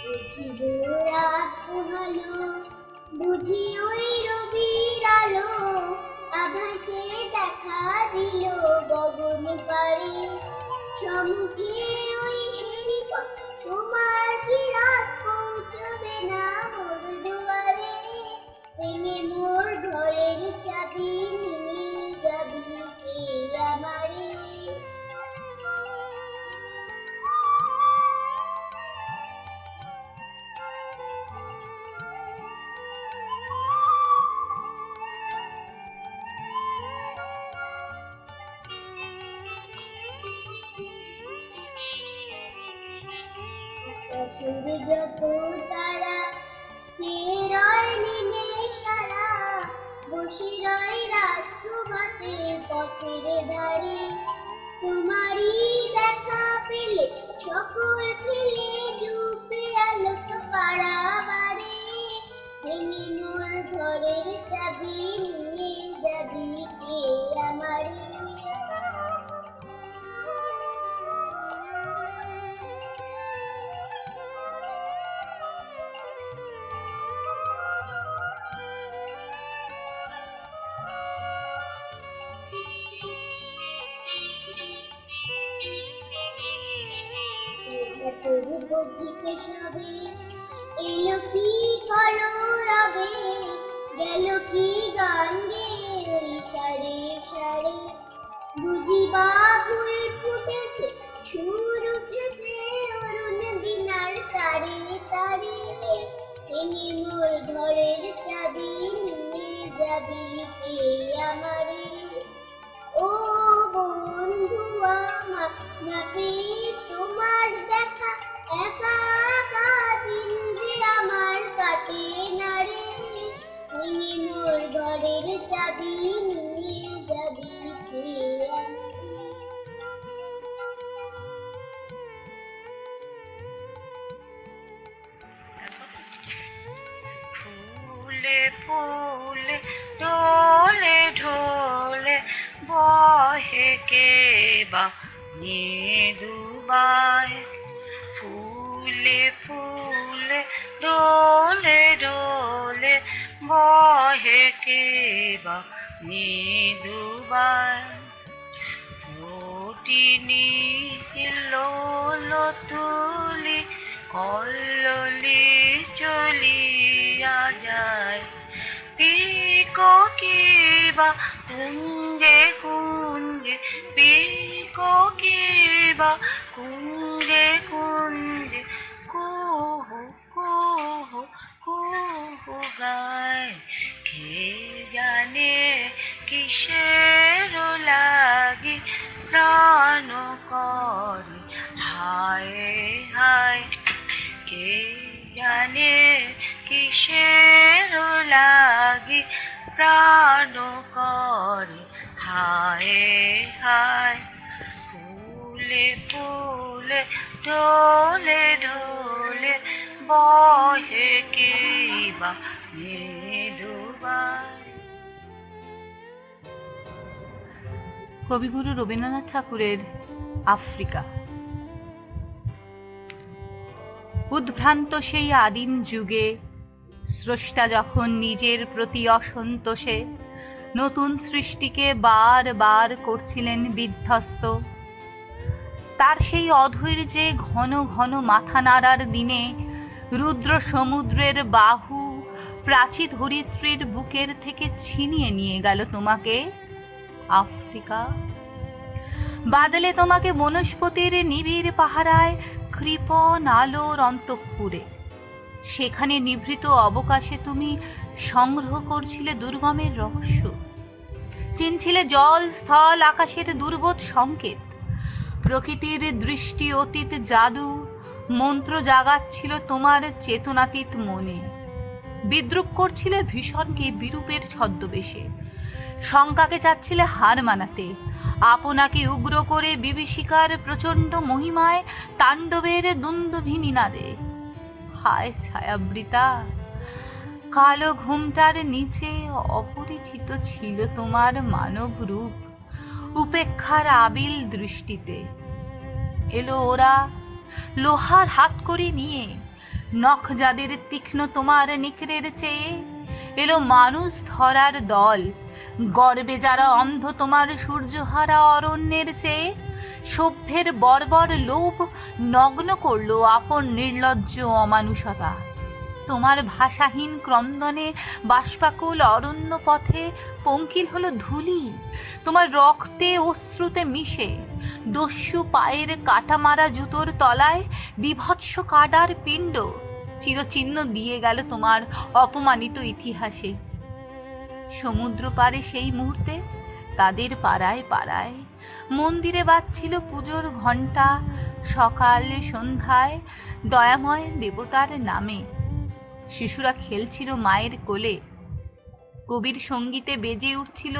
বুঝি রাত পোহালো, বুঝি ওই রবির আলো, আভাসে দেখা দিল গগন পারে। সম্মুখে ওই সিঁড়ি পথ, তোমার কি রাত পৌঁছবে না মোর দুয়ারে। ভেঙে মোর ঘরের চাবি নিয়ে যাবি কে আমারে। আকাশের যত তারা চেয়ে রয় নিনে সারা, বসে রয় রাত প্রভাতের পথের ধারে। তোমারই দেখা পেলে সকল ফেলে ডুবে আলোক পাড়াবারে। ভেঙে মোর ঘরের চাবি নিয়ে যাবি কে আমারে। বুদ্ধিকে সবে এলো কি কলো রবে, গেল কি গান গেয়ে সারে সারে। বুঝি বা ফুল ফুটেছে সুর উঠেছে অরুণ দিনার তারে তারে। ভেঙে মোর ঘরের চাবি নিয়ে যাবি কে আমারে, ও বন্ধু আমার না পেয়ে তোমার দেখা একা একা দিন যে আমার কাটে না রে। ভেঙে মোর ঘরের চাবি নিয়ে যাবি কে আমারে। ফুলে ফুলে ঢোলে ঢোলে বহে কে বা মৃদুবায় ফুলে ফুলে ঢোলে ঢোলে বহে কে বা মৃদুবায় তটিনী লোল তুলি কল্লোলি চলিয়া যায় পিকো কিবা কুঞ্জে কুঞ্জে পিকো কিবা কুঞ্জে কুঞ্জে কুহু কুহু কুহু গায় কে জানে কিসের লাগি প্রাণ করে হায় হায় কে জানে কিসের লাগি প্রাণ করে হায় হায় ফুলে ফুলে ঢোলে ঢোলে বহে কিবা মৃদুবায়। কবিগুরু রবীন্দ্রনাথ ঠাকুরের আফ্রিকা। উদ্ভ্রান্ত সেই আদিম যুগে স্রষ্টা যখন নিজের প্রতি অসন্তোষে নতুন সৃষ্টিকে বারবার করছিলেন বিধ্বস্ত, তার সেই অধৈর্যে ঘন ঘন মাথা নাড়ার দিনে রুদ্র সমুদ্রের বাহু প্রাচী ধরিত্রীর বুকের থেকে ছিনিয়ে নিয়ে গেল তোমাকে আফ্রিকা। বাদলে তোমাকে বনস্পতির নিবিড় পাহারায় কৃপণ আলোর অন্তঃপুরে, সেখানে নিভৃত অবকাশে তুমি সংগ্রহ করছিলে দুর্গমের রহস্য, চিনছিলে জল স্থল আকাশের দুর্বোধ সংকেত, প্রকৃতির দৃষ্টি অতীত জাদু মন্ত্র জাগাচ্ছিল তোমার চেতনাতীত মনে, বিদ্রুপ করছিলে ভীষণকে বিরূপের ছদ্মবেশে, শঙ্কাকে চাচ্ছিলে হার মানাতে, আপনাকে উগ্র করে বিভীষিকার প্রচণ্ড মহিমায় তাণ্ডবের দুন্দুভিনী নাদে। হায় ছায়াবৃতা, কালো ঘুমটার নিচে অপরিচিত ছিল তোমার মানব রূপ উপেক্ষার আবিল দৃষ্টিতে। এলো ওরা লোহার হাত করে নিয়ে, নখ যাদের তীক্ষ্ণ তোমার নিকরের চেয়ে, এলো মানুষ ধরার দল গর্বে যারা অন্ধ তোমার সূর্যহারা অরণ্যের চেয়ে। সভ্যের বর্বর লোভ নগ্ন করলো আপন নির্লজ্জ অমানুষতা, তোমার ভাষাহীন ক্রন্দনে বাষ্পাকুল অরণ্য পথে পঙ্কিল হলো ধূলি, তোমার রক্তে অশ্রুতে মিশে দস্যু পায়ের কাটা মারা জুতোর তলায় বিভৎস কাডার পিণ্ড চিরচিহ্ন দিয়ে গেল তোমার অপমানিত ইতিহাসে। সমুদ্র পারে সেই মুহূর্তে তাদের পাড়ায় পাড়ায় মন্দিরে বাজছিল পুজোর ঘণ্টা, সকাল সন্ধ্যায় দয়াময় দেবতার নামে শিশুরা খেলছিল মায়ের কোলে, কবির সঙ্গীতে বেজে উঠছিল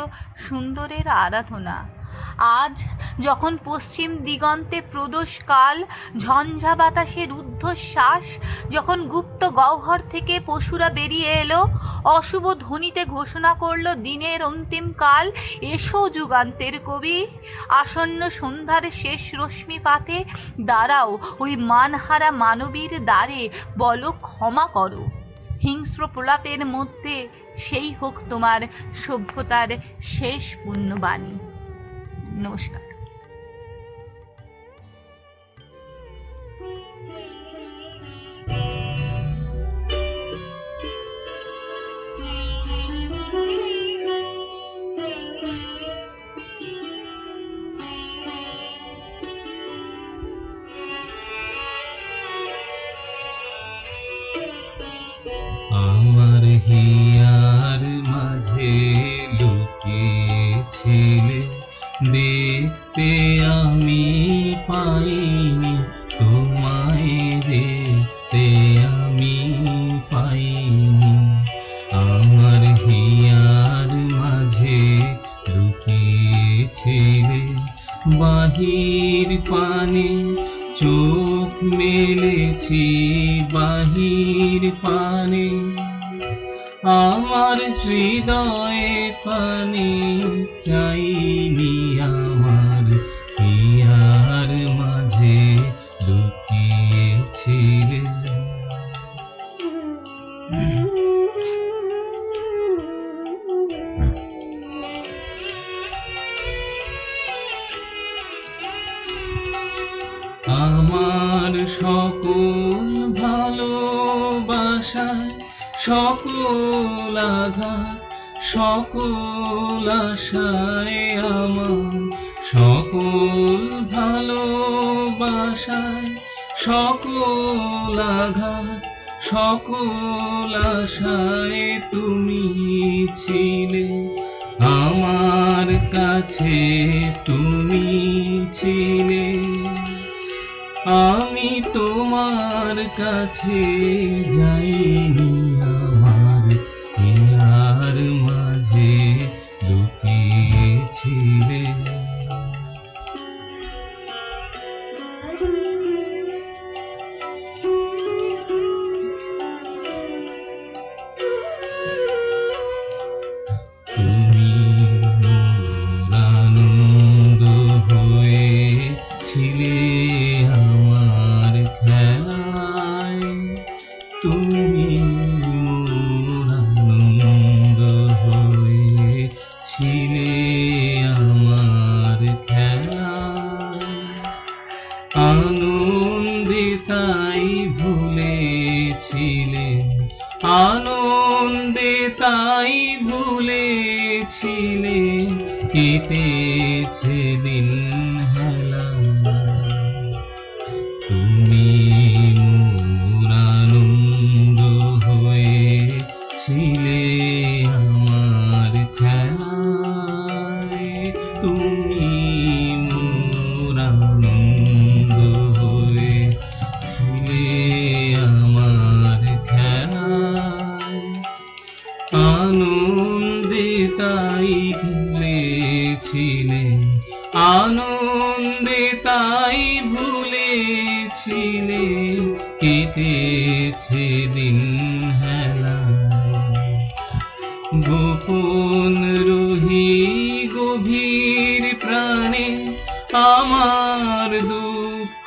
সুন্দরের আরাধনা। আজ যখন পশ্চিম দিগন্তে প্রদোষ কাল, ঝঞ্ঝা বাতাসের ঊর্ধ্বশ্বাস, যখন গুপ্ত গহ্বর থেকে পশুরা বেরিয়ে এলো, অশুভ ধ্বনিতে ঘোষণা করলো দিনের অন্তিম কাল, এসো যুগান্তের কবি, আসন্ন সন্ধ্যার শেষ রশ্মি পাতে দাঁড়াও ওই মানহারা মানবীর দ্বারে, বলো ক্ষমা করো। হিংস্র প্রলাপের মধ্যে সেই হোক তোমার সভ্যতার শেষ পুণ্যবাণী। নমস্কার। আমার হিয়ার মাঝে লুকিয়েছিলে, দেখতে আমি পাইনি তোমায়, দেখতে আমি পাইনি। আমার হিয়ার মাঝে লুকিয়েছিলে, বাহির পানে চোখ মেলেছি বাহির পানে, আমার হৃদয়ে পানি চাইনি, আমার হিয়ার মাঝে লুকিয়েছিলে। আমার সকল ভালোবাসায় সকল আঘাত সকল আশায়, আমার সকল ভালোবাসায় সকল আঘাত সকল আশায় তুমি ছিলে। আমার কাছে তুমি ছিলে, আমি তোমার কাছে যাইনি, আমার হিয়ার মাঝে লুকিয়েছিলে। তুমি মোর আনন্দ হয়েছিলে আমার খেলায়, তুমি মোর আনন্দ হয়েছিলে আমার খেলায়। আনন্দে তাই ভুলেছিলে, আনন্দে তাই ভুলেছিলে, কেটেছে দিন হেলা। তুমি মোর আনন্দ হয়েছিলে আমার খেলায়, তুমি মোর আনন্দ হয়েছিলে আমার খেলায়। আনন্দে তাই ভুলেছিলে, আনন্দে তাই ভুলেছিলে, কেটেছে দিন হেলা। গোপন রহি গভীর প্রাণে আমার দুঃখ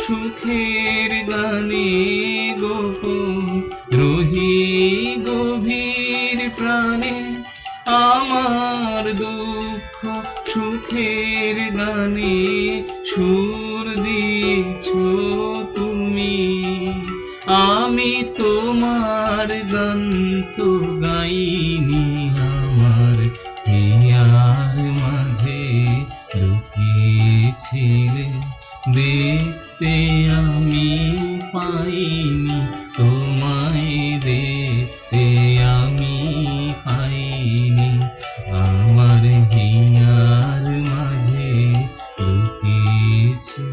সুখের গানে, গোপন রহি গভীর প্রাণে আমার দুঃখ সুখের গানে, সুর দিয়েছ তুমি, আমি তোমার গান তো গাইনি, আমার হিয়ার মাঝে লুকিয়েছিলে। দেখতে আমি পাইনি তোমায়, দেখতে আমি পাইনি, আমার হিয়ার মাঝে লুকিয়েছিলে।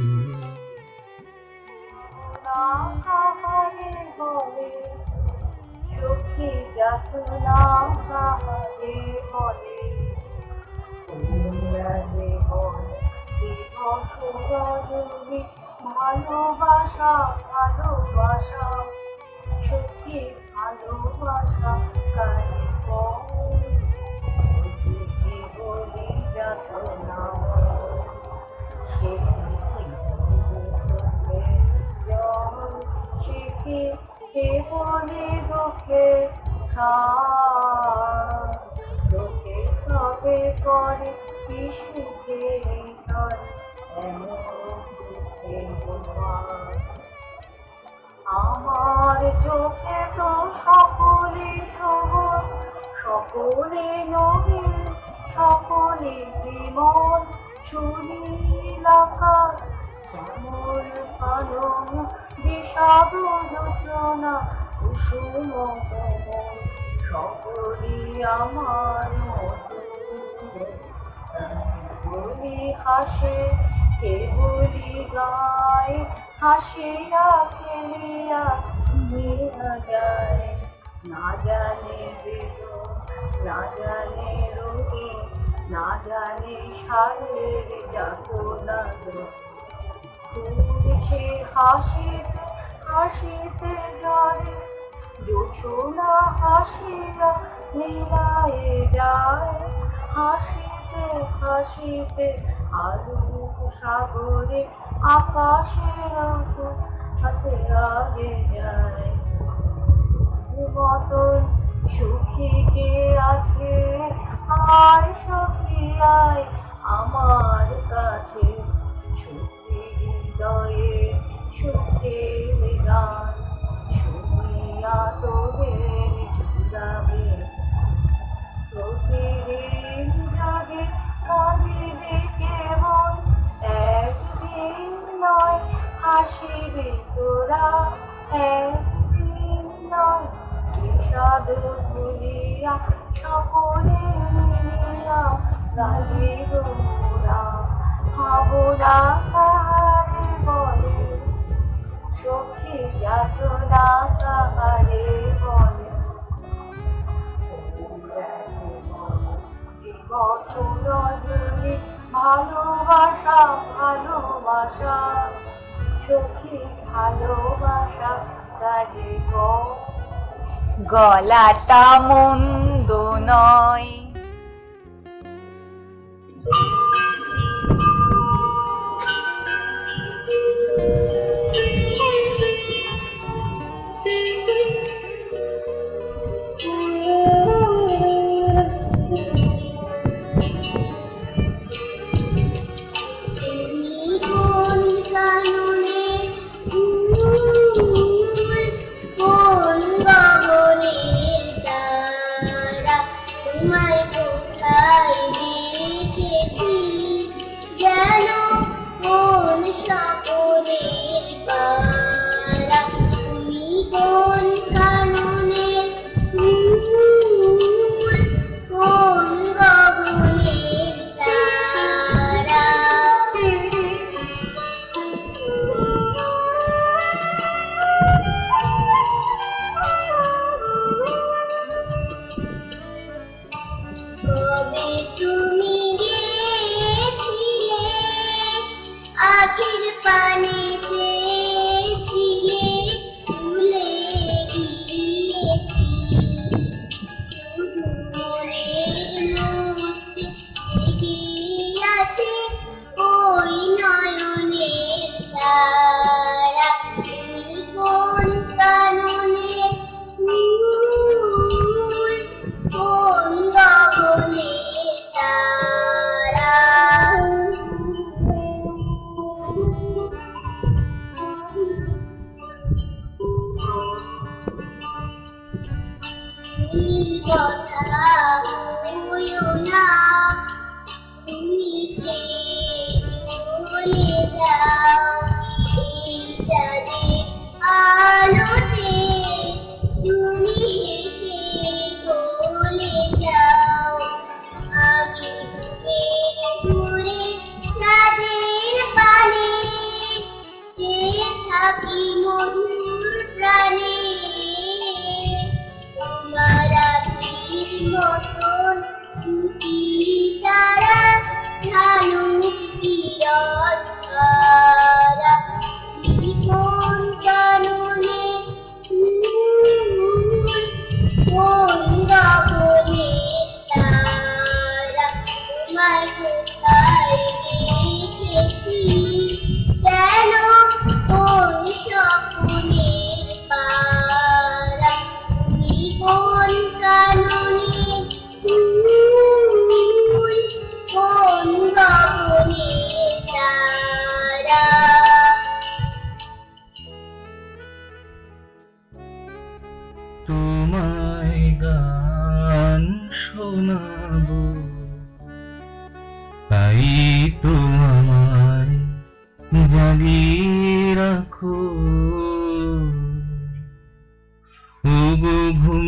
চোখে যাতনা কাহারে বলে, তোমরা যে দিবস রজনী, ভালোবাসা ভালোবাসা সত্যি ভালোবাসা কারে চোখে বলি যাতনা, সে চোখে জল শিখে বলে দুঃখে লোকে তবে করে কি সুখে আমার চোখে তো সকলে সবল, সকলে নবীন, সকলে বিমল, সুনীল আকাশ শ্যামল পালন, বিষাদ যোচনা কুসুম কোমল, সকলই আমার মতো। বলি হাসে কে বলি গায়, হাসিয়া খেলিয়া মেলা যায়, না জানে বেদন না জানে রোগে, না জানে সারের যাতনা। তুলছে হাসিতে হাসিতে ঝরে, ছোলা হাসিয়া মিলায়ে যায়, হাসিতে হাসিতে আলোক সাগরে আকাশের হাতে আগে যায়। মতন সুখী কে আছে, আয় সখী আয় আমার কাছে, সুখী হৃদয়ে সুখের গান শুনিয়া তোদের ঝুলাবে। প্রতিদিন জাগে কাঁদিবে কেবল, একদিন নয় হাসিবে তোরা, একদিন নয় বিষাদ ভুলিয়া সকলে মিলিয়া গালিব মোরা। ভাবনা কাহারে বলে, সখী যাতনা কাহারে বলে। বছর জুড়ে ভালোবাসা ভালোবাসা, সখী ভালোবাসা তারে গলাটা মন্দ নয়। তোমায় গান শোনাবো, তাই তো আমায় জাগিয়ে রাখো। ওগো ঘুম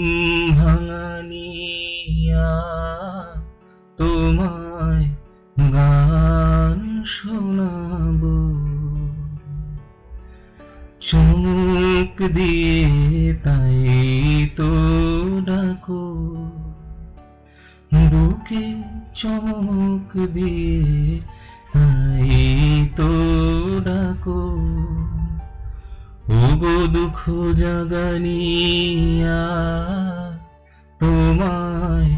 ভাঙানিয়া, তোমায় গান শোনাবো। চমক দিয়ে তাই তো ডাকো, বুকে চমক দিয়ে তাই তো ডাকো। ওগো দুঃখ জাগানিয়া তোমায়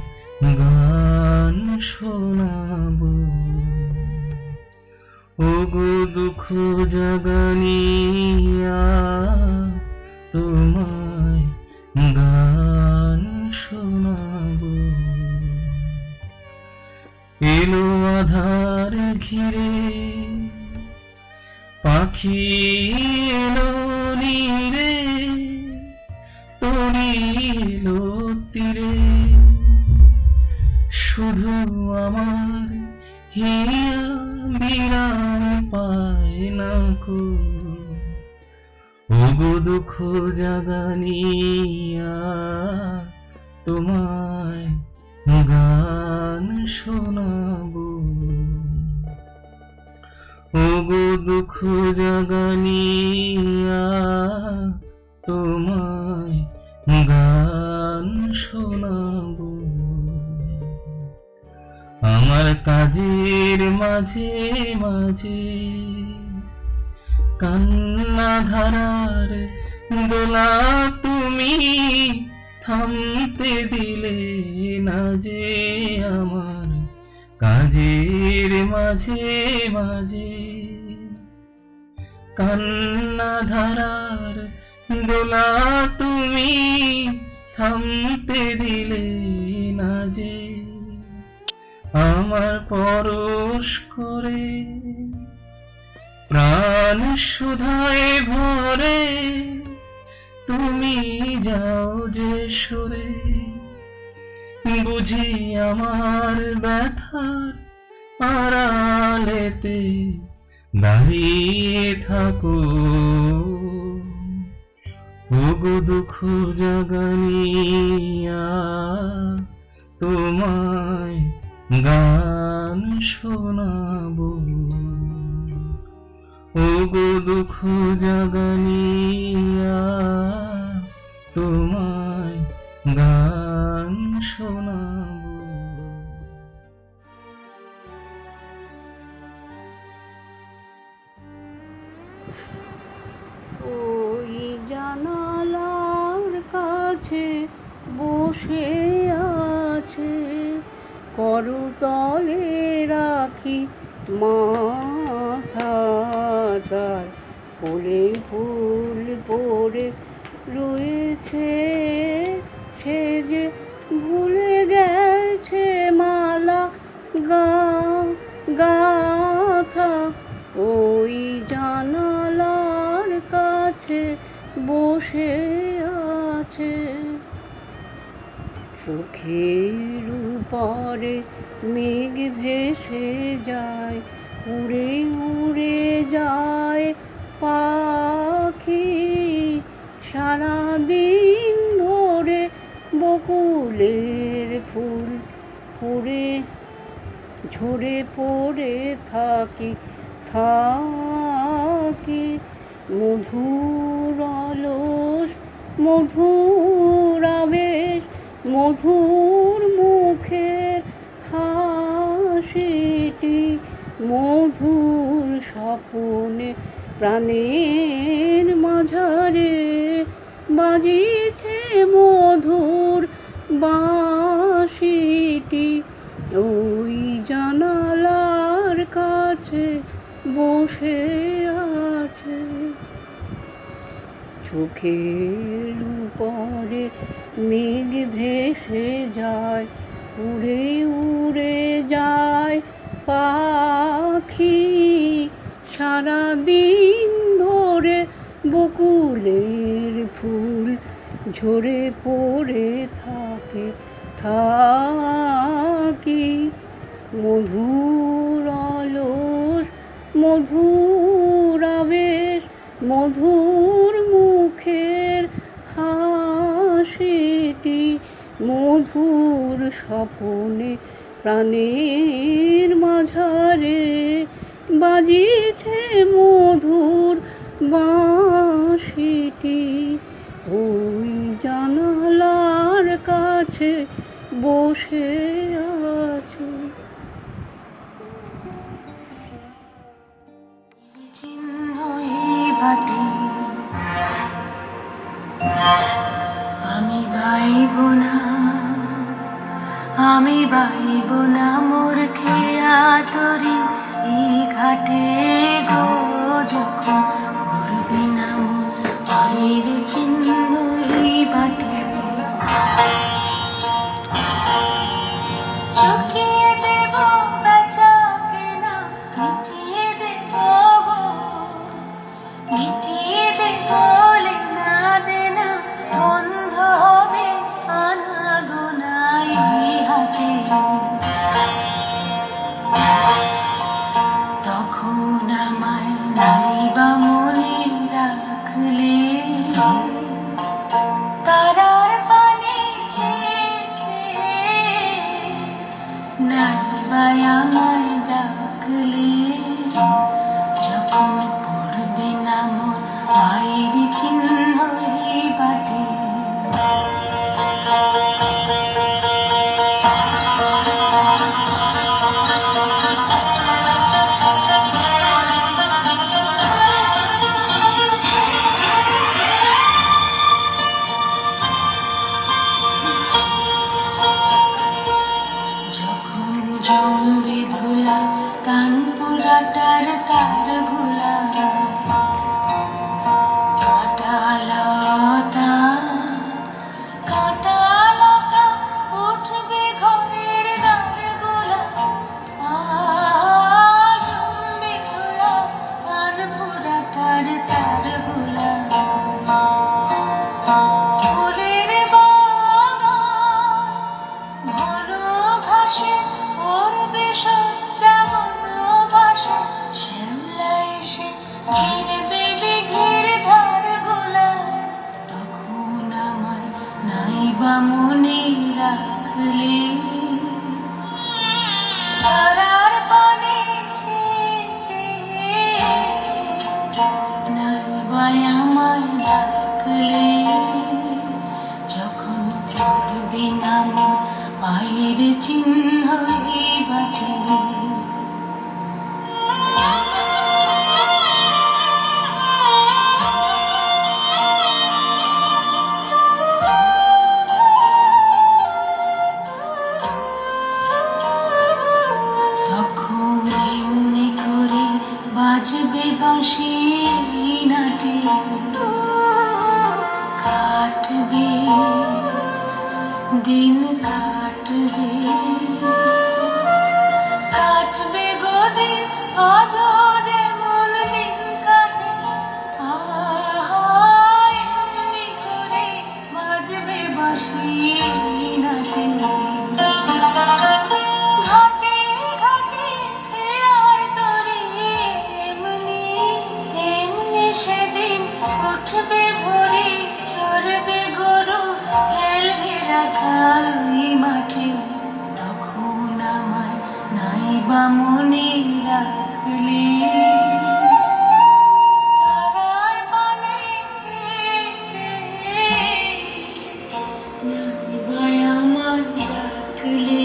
গান শোনাবো, ওগো দুঃখ জাগানিয়া তোমায় গান শোনাবো। এলো আধার ঘিরে পাখি এলো নীরে, তরি এলো তীরে, শুধু আমার হিয়া বিরাম পায় না কো, ওগো দুঃখ জাগানিয়া তোমায় গান শোনাবো, ওগো দুঃখ জাগানিয়া তোমায় গান শোনাবো। আমার কাজের মাঝে মাঝে কান্না ধারার দোলা তুমি থামতে দিলে না যে, আমার কাজের মাঝে মাঝে কান্না ধারার দোলা তুমি থামতে দিলে না যে, আমার পরশ করে প্রাণ সুধায় ভরে তুমি যাও যে সরে, বুঝি আমার ব্যথার আড়ালেতে দাঁড়িয়ে থাকো, ওগো দুঃখ জাগানিয়া তোমায় গান শোনাবো, ওগো দুঃখ জাগানিয়া তোমায় গান শোনাবো। ওই জানালার কাছে বসে আছে করতলে রাখি মাথা, তার কোলে ফুল পড়ে রয়েছে, সে যে ভুলে গেছে মালা গাথা। ওই জানালার কাছে বসে আছে, চোখের উপরে মেঘ ভেসে যায়, উড়ে উড়ে যায় পাখি, সারাদিন ধরে বকুলের ফুল পড়ে ঝরে পড়ে থাকি, মধুর অলস মধুর আবেশ, মধুর মুখের হাসিটি, মধুর স্বপনে প্রাণের মাঝারে বাজিছে মধুর বাঁশিটি। ওই জানালার কাছে বসে আছে, চোখের উপরে মেঘ ভেসে যায়, উড়ে উড়ে যায় পাখি, সারাদিন ধরে বকুলের ফুল ঝরে পড়ে থাকে, মধুর অলস মধুর আবেশ, মধুর মুখের হাসিটি, মধুর স্বপনে প্রাণের মাঝারে বাজিছে মধুর বাঁশিটি। ওই জানালার কাছে বসে আছো। চিহ্ন এই বাতি আমি বাইব না, আমি বাইব না মোর খেয়া তরি এই ঘাটে গো, যখন পড়বি না মোর পায়ের চিহ্ন এই বাটে। চুকিয়ে দেব বেচা কেনা, মিটিয়ে দেব গো, মিটিয়ে দেব লেনা দেনা, বন্ধ হবে আনা গোনা এই হাতে। তখন আমায় নাইবা মনে রাখলে, তারার পানে চেয়ে চেয়ে নাইবা আমায় ডাকলে, যখন পড়বে না মোর পায়ের চিহ্ন এই বাটে। যখন জমবে ধুলা কানপুরাটার তার গুলা, কাঁটালতা কাঁটালতা উঠবে ঘরের দ্বারগুলা, জমবে ধুলা কানপুরাটার তার গুলা। ফুলের বাগান ঘন ঘাসে পড়বে সজ্জা বনবাসে, শ্যামলা এসে ঘিরবে দিঘির ধারগুলা। তখন আমায় নাইবা মনে রাখলে, তারার পানে চেয়ে চেয়ে নাইবা আমায় ডাকলে, যখন পড়বে না মোর পায়ের চিহ্ন এই বাটে। তখন এমনি করে বাজবে বাঁশি এই নাটে, কাটবে দিন কাটবে, কাটবে গো দিন আজও যেমন দিন কাটে। এমনি করে বাজবে বাঁশি এই নাটে। ঘাটে ঘাটে খেয়ার তরি এমনি এমনি সেদিন উঠবে ভোরে, চড়বে গরু খেলবে রাখাল ওই মাঠে। তখন আমায় নাইবা মনে রাখলে, তারার পানে চেয়ে চেয়ে নাইবা আমায় ডাকলে।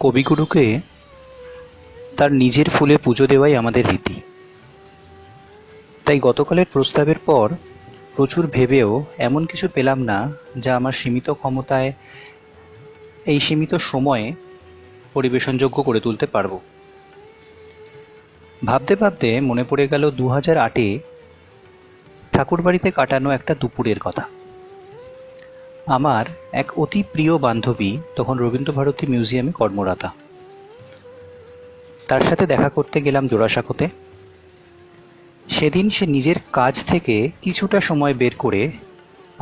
কবিগুরুকে তার নিজের ফুলে পুজো দেওয়াই আমাদের রীতি। তাই গতকালের প্রস্তাবের পর প্রচুর ভেবেও এমন কিছু পেলাম না যা আমার সীমিত ক্ষমতায় এই সীমিত সময়ে পরিবেশনযোগ্য করে তুলতে পারব। ভাবতে ভাবতে মনে পড়ে গেল 2008-এ ঠাকুরবাড়িতে কাটানো একটা দুপুরের কথা। আমার এক অতি প্রিয় বান্ধবী তখন রবীন্দ্রভারতী মিউজিয়ামে কর্মরতা। তার সাথে দেখা করতে গেলাম জোড়াসাঁকোতে। সেদিন সে নিজের কাজ থেকে কিছুটা সময় বের করে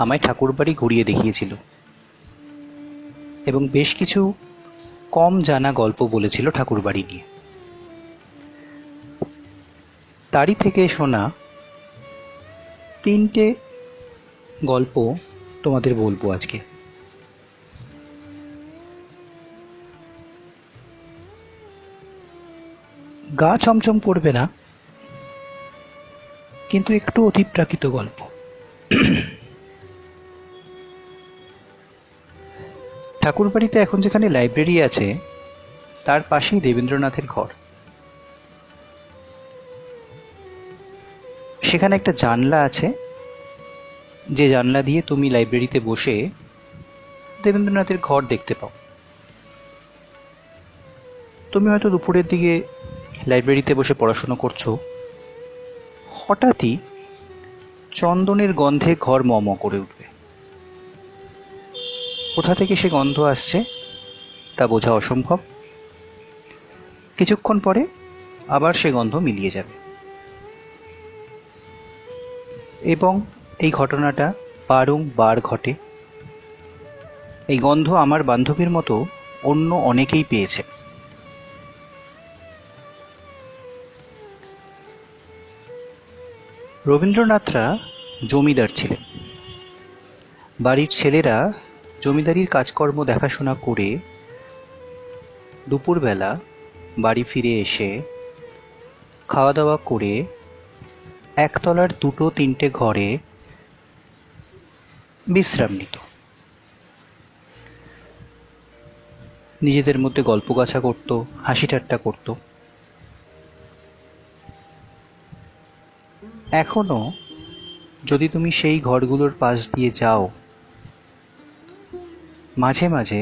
আমায় ঠাকুরবাড়ি ঘুরিয়ে দেখিয়েছিল এবং বেশ কিছু কম জানা গল্প বলেছিল ঠাকুরবাড়ি নিয়ে। তারই থেকে শোনা 3টে গল্প তোমাদের বলবো আজকে। গা ছমছম করবে না, কিন্তু একটু অতিপ্রাকৃত গল্প। ঠাকুরবাড়িতে এখন যেখানে লাইব্রেরি আছে তার পাশেই দেবেন্দ্রনাথের ঘর। সেখানে একটা জানলা আছে, যে জানলা দিয়ে তুমি লাইব্রেরিতে বসে দেবেন্দ্রনাথের ঘর দেখতে পাও। তুমি হয়তো দুপুরের দিকে লাইব্রেরিতে বসে পড়াশোনা করছো, হঠাৎই চন্দনের গন্ধে ঘর ম ম করে উঠবে। কোথা থেকে সে গন্ধ আসছে তা বোঝা অসম্ভব। কিছুক্ষণ পরে আবার সে গন্ধ মিলিয়ে যাবে। এবং এই ঘটনাটা বারংবার ঘটে। এই গন্ধ আমার বান্ধবীর মতো অন্য অনেকেই পেয়েছে। রবীন্দ্রনাথরা জমিদার ছিলেন। বাড়ির ছেলেরা জমিদারির কাজকর্ম দেখাশোনা করে দুপুরবেলা বাড়ি ফিরে এসে খাওয়া দাওয়া করে একতলার 2-3টে ঘরে বিশ্রাম নিত। নিজেদের মধ্যে গল্প গাছা করত, হাসি ঠাট্টা করত। এখনো যদি তুমি সেই ঘরগুলোর পাশ দিয়ে যাও, মাঝে মাঝে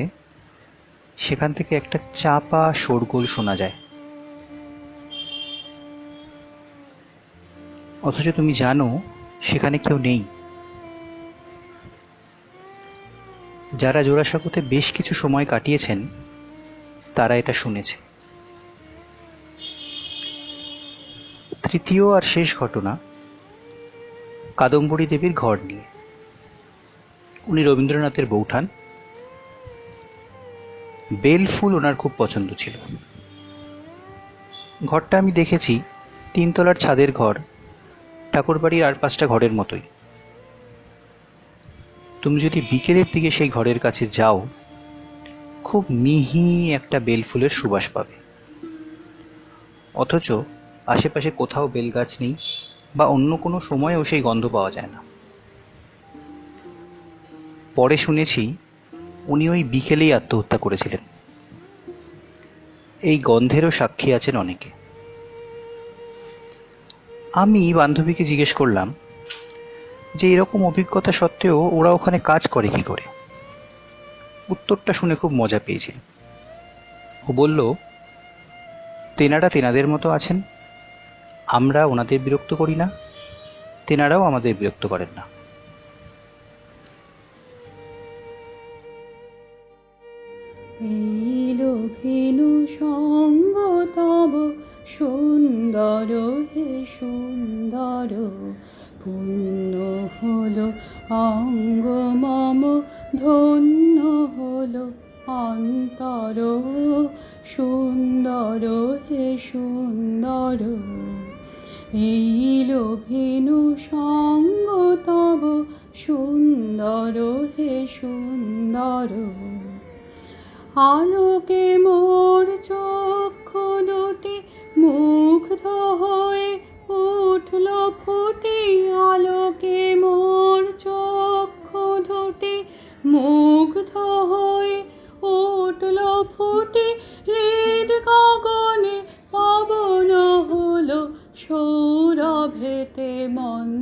সেখান থেকে একটা চাপা শোরগোল শোনা যায়। অথচ তুমি জানো সেখানে কেউ নেই। যারা জোড়াসাঁকোতে বেশ কিছু সময় কাটিয়েছেন তারা এটা শুনেছে। তৃতীয় আর শেষ ঘটনা কাদম্বরী দেবীর ঘর নিয়ে। উনি রবীন্দ্রনাথের বৌঠান। বেল ফুল ওনার খুব পছন্দ ছিল। ঘরটা আমি দেখেছি, 3 তলার ছাদের ঘর, ঠাকুরবাড়ির আর 5টা ঘরের মতোই। তুমি যদি বিকেলের দিকে সেই ঘরের কাছে যাও, খুব মিহি একটা বেল ফুলের সুবাস পাবে। অথচ আশেপাশে কোথাও বেল গাছ নেই বা অন্য কোনো সময়েও সেই গন্ধ পাওয়া যায় না। পরে শুনেছি উনি ওই বিকেলেই আত্মহত্যা করেছিলেন। এই গন্ধেরও সাক্ষী আছেন অনেকে। আমি বান্ধবীকে জিজ্ঞেস করলাম যে এরকম অভিজ্ঞতা সত্ত্বেও ওরা ওখানে কাজ করে কি করে। উত্তরটা শুনে খুব মজা পেয়েছিল। ও বলল, তেনারা তেনাদের মতো আছেন, আমরা ওনাদের বিরক্ত করি না, তেনারাও আমাদের বিরক্ত করেন না। এইলো ভেনু সঙ্গ তব সুন্দর হে সুন্দর, পূর্ণ হলো অঙ্গ মম, ধন্য হলো অন্তর, সুন্দর হে সুন্দর। এইলো ভেনু সঙ্গ তব সুন্দর হে সুন্দর, আলোকে মোর চক্ষু দুটি মুগ্ধ হয়ে উঠল ফুটে, আলোকে মোর চক্ষু দুটি মুগ্ধ হয়ে উঠল ফুটে,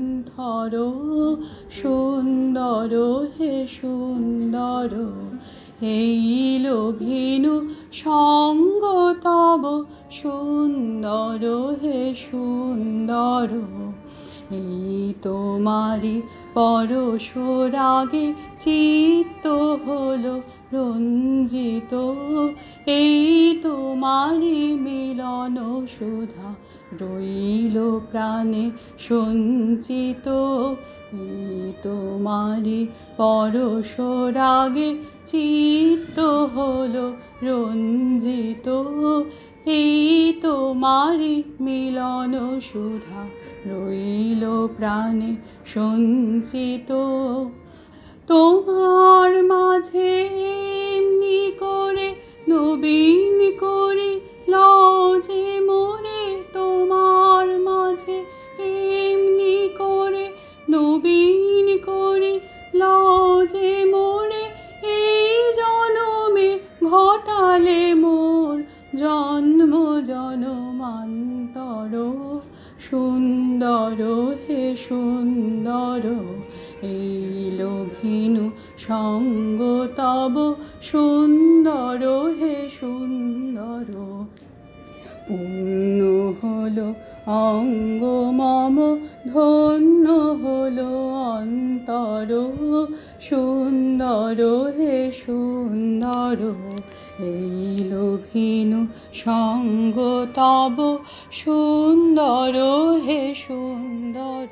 মন্থর সুন্দর হে সুন্দর, এই লোভিনু সঙ্গ তব সুন্দর হে সুন্দর। এই তোমারি পরশরাগে চিত্ত হলো রঞ্জিত, এই তোমারি মিলন সুধা রইল প্রাণে সঞ্চিত। এই তোমারি পরশরাগে চিত্ত হলো রঞ্জিত, এই তোমারি মিলন সুধা রইল প্রাণে সঞ্চিত। তোমার মাঝে এমনি করে নবীন করে লজে মোরে, তোমার মাঝে এমনি করে নবীন করে লজে মোরে, এই জনমে ঘটালে মোর জন্ম জনমান্তর। সুন্দর হে সুন্দর, এই লোভিনু সঙ্গ তব সুন্দর হে সুন্দর। পুণ্য হলো অঙ্গ মম, ধন্য হলো অন্তর। সুন্দর হে সুন্দর, এই লোভিনু সঙ্গ তব সুন্দর হে সুন্দর।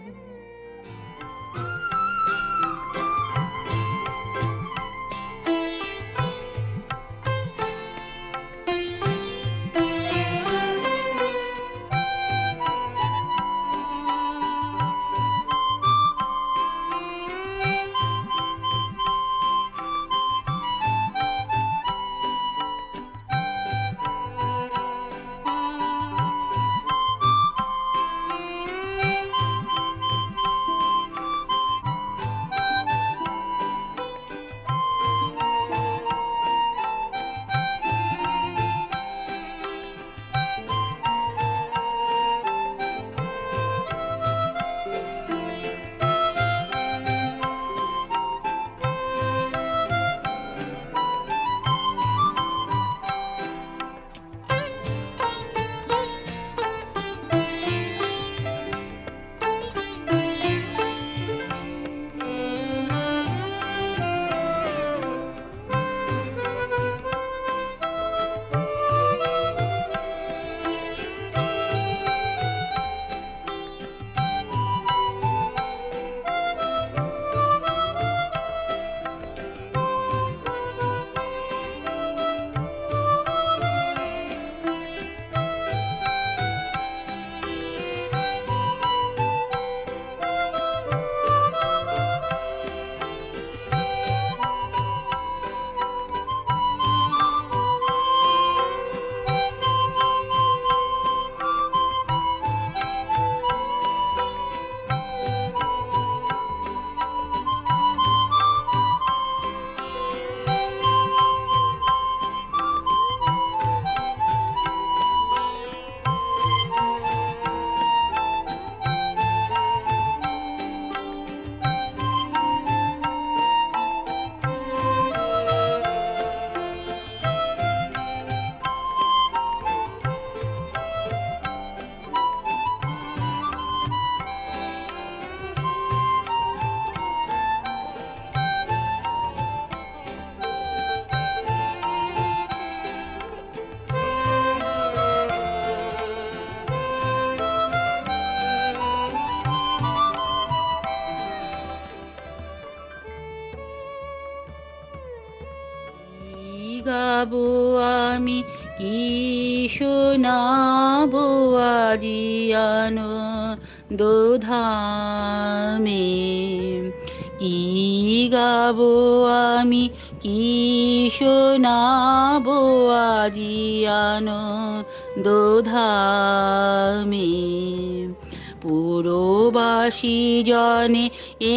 গাবো আমি কি শোনাবো আজি আনন্দধামে, কি গাবো আমি কি শোনাবো আজি আনন্দধামে। পুরবাসী জনে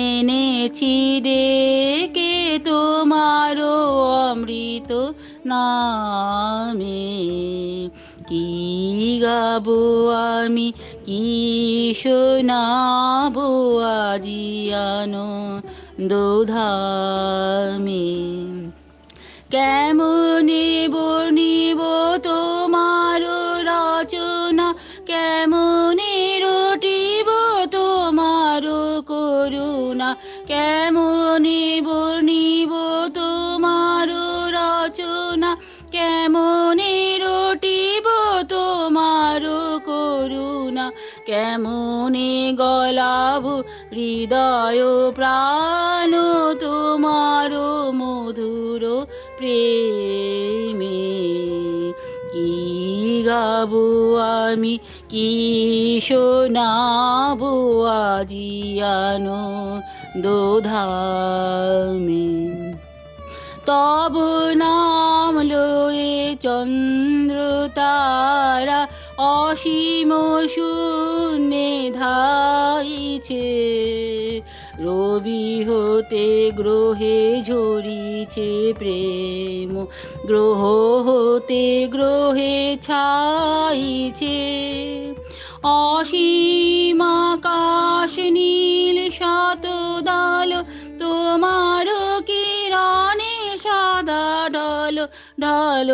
এনেছি ডেকে তোমারও অমৃত নামে, কি গাবো আমি কি শোনাবো আজি আনন্দধামে। কেমনে বর্ণিব তোমার রচনা, কেমনে রটিব তোমার করুণা, কেমনে বর্ণিব তোমার রচনা, কেমনে রটিব তোমার করুণা, কেমনে গলাব হৃদয় প্রাণ তোমার মধুর প্রেমে। কি গাবো আমি, কি শোনাবো আজি আনন্দধামে। তব নাম লয়ে চন্দ্র তারা অসীম শূন্যে ধাইছে, রবি হতে গ্রহে ঝরিছে প্রেম, গ্রহ হতে গ্রহে ছাইছে। অসীম আকাশ নীল শতদল তোমার কিরণে সাদা ঢল ঢল।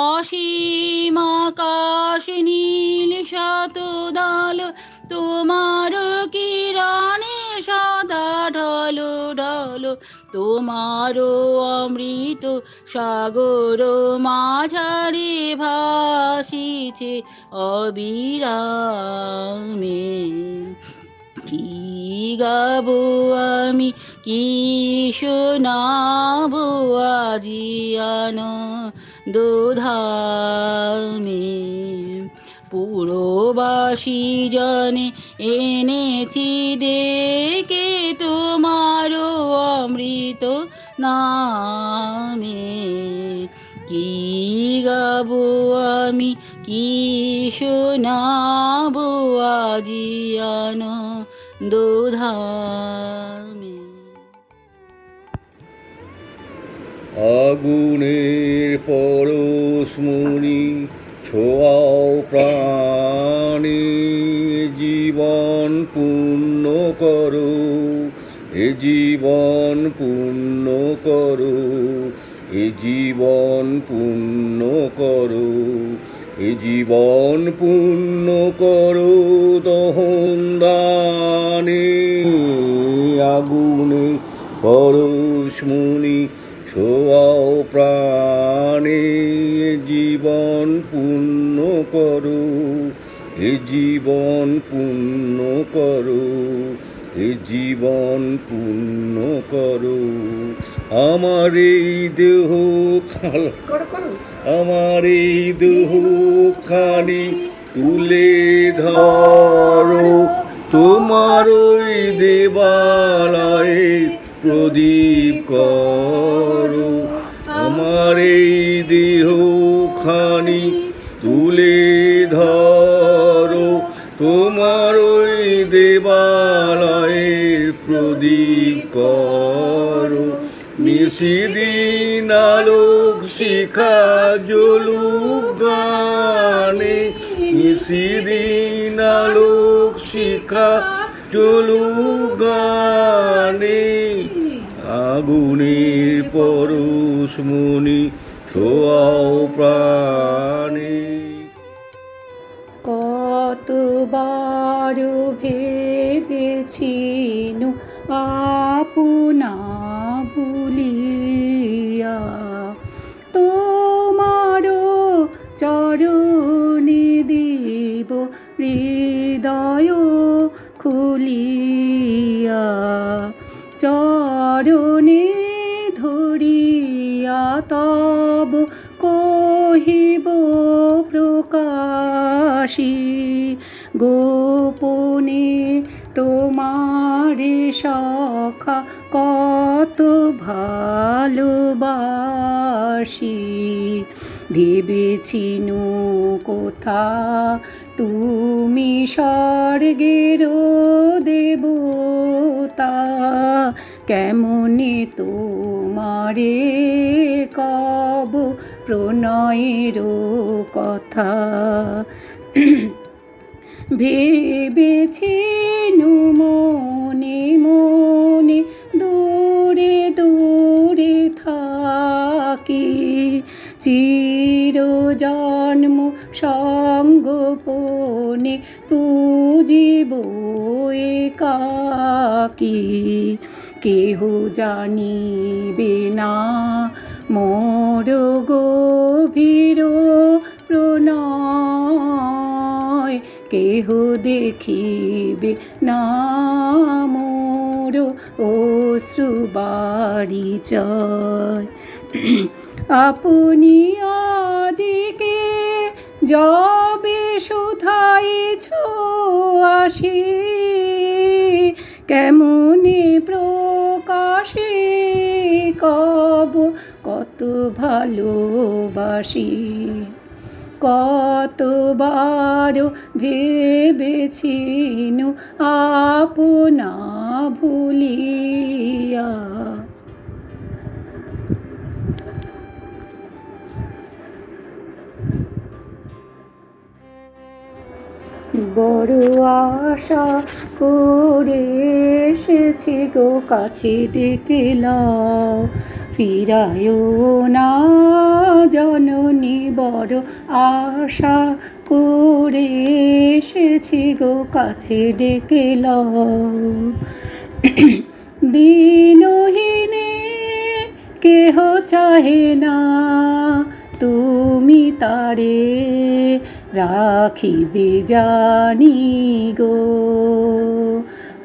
অসীম আকাশ নীল শতদল তোমার কিরণে সাদা ঢল ঢল। তোমার অমৃত সাগর মাঝারে ভাসিছে অবিরামে। কি গাবো আমি, কি শোনাবো আজি আনন্দধামে। পুরবাসী জনে এনেছি দেখে তোমার অমৃত নামে। কি গাবো আমি, কি শোনাবো আজি আনন্দধামে। আগুনের পরশমণি ছোঁয়াও প্রাণে, জীবন পূর্ণ করো, এ জীবন পূর্ণ করো, এ জীবন পূর্ণ করো, এ জীবন পূর্ণ করো দহন দানে। আগুনে পরশমণি ছোঁয়াও প্রাণে, জীবন পূর্ণ করো, এ জীবন পূর্ণ করো, এ জীবন পূর্ণ করো। আমার এই দেহ আমার এই দেহ খানি তুলে ধরো, তোমার ওই দেবালয়ে প্রদীপ করো। আমার এই দেহ খানি তুলে ধরো, তোমার ওই দেবালয়ের প্রদীপ করো। নিশিদিন আলোক শিখা জ্বলুক গানে, নিশিদিন আলোক শিখা জ্বলুক গানে। আগুনের পরশমণি ছোঁয়াও প্রাণে। কতবার ভেবেছিন আপনা ভুলিয়া, তোমারও চরণে দিব হৃদয় খুলিয়া। চরণে ধরিয়া তব কহিব প্রকাশী, গোপনে তোমারে সখা কত ভালোবাসি। ভেবেছিনু কোথা তুমি স্বর্গের দেবতা, কেমনে তোমারে কব প্রণয়ের কথা। ভেবেছি মনে মনে দূরে দূরে থাকি, চিরজন্ম সঙ্গোপনে পুজিব একাকী। কেহ জানিবে না মোর গভীর প্রণয়, কেহ দেখিবে না মোর অশ্রু বারিচয়। আপনি আজিকে যবে শুধাইছ আসি, কেমনে প্রকাশে কব কত ভালোবাসি। কতবার ভেবেছিনু আপনা ভুলিয়া। বড় আশা করে এসেছি গো কাছে ডেকে লাও, ফিরায়ও না জননী। বড় আশা করে এসেছি গো কাছে ডেকে লাও। দিনহীনে কেহ চাহে না তুমি তারে রাখিবে জানি গো।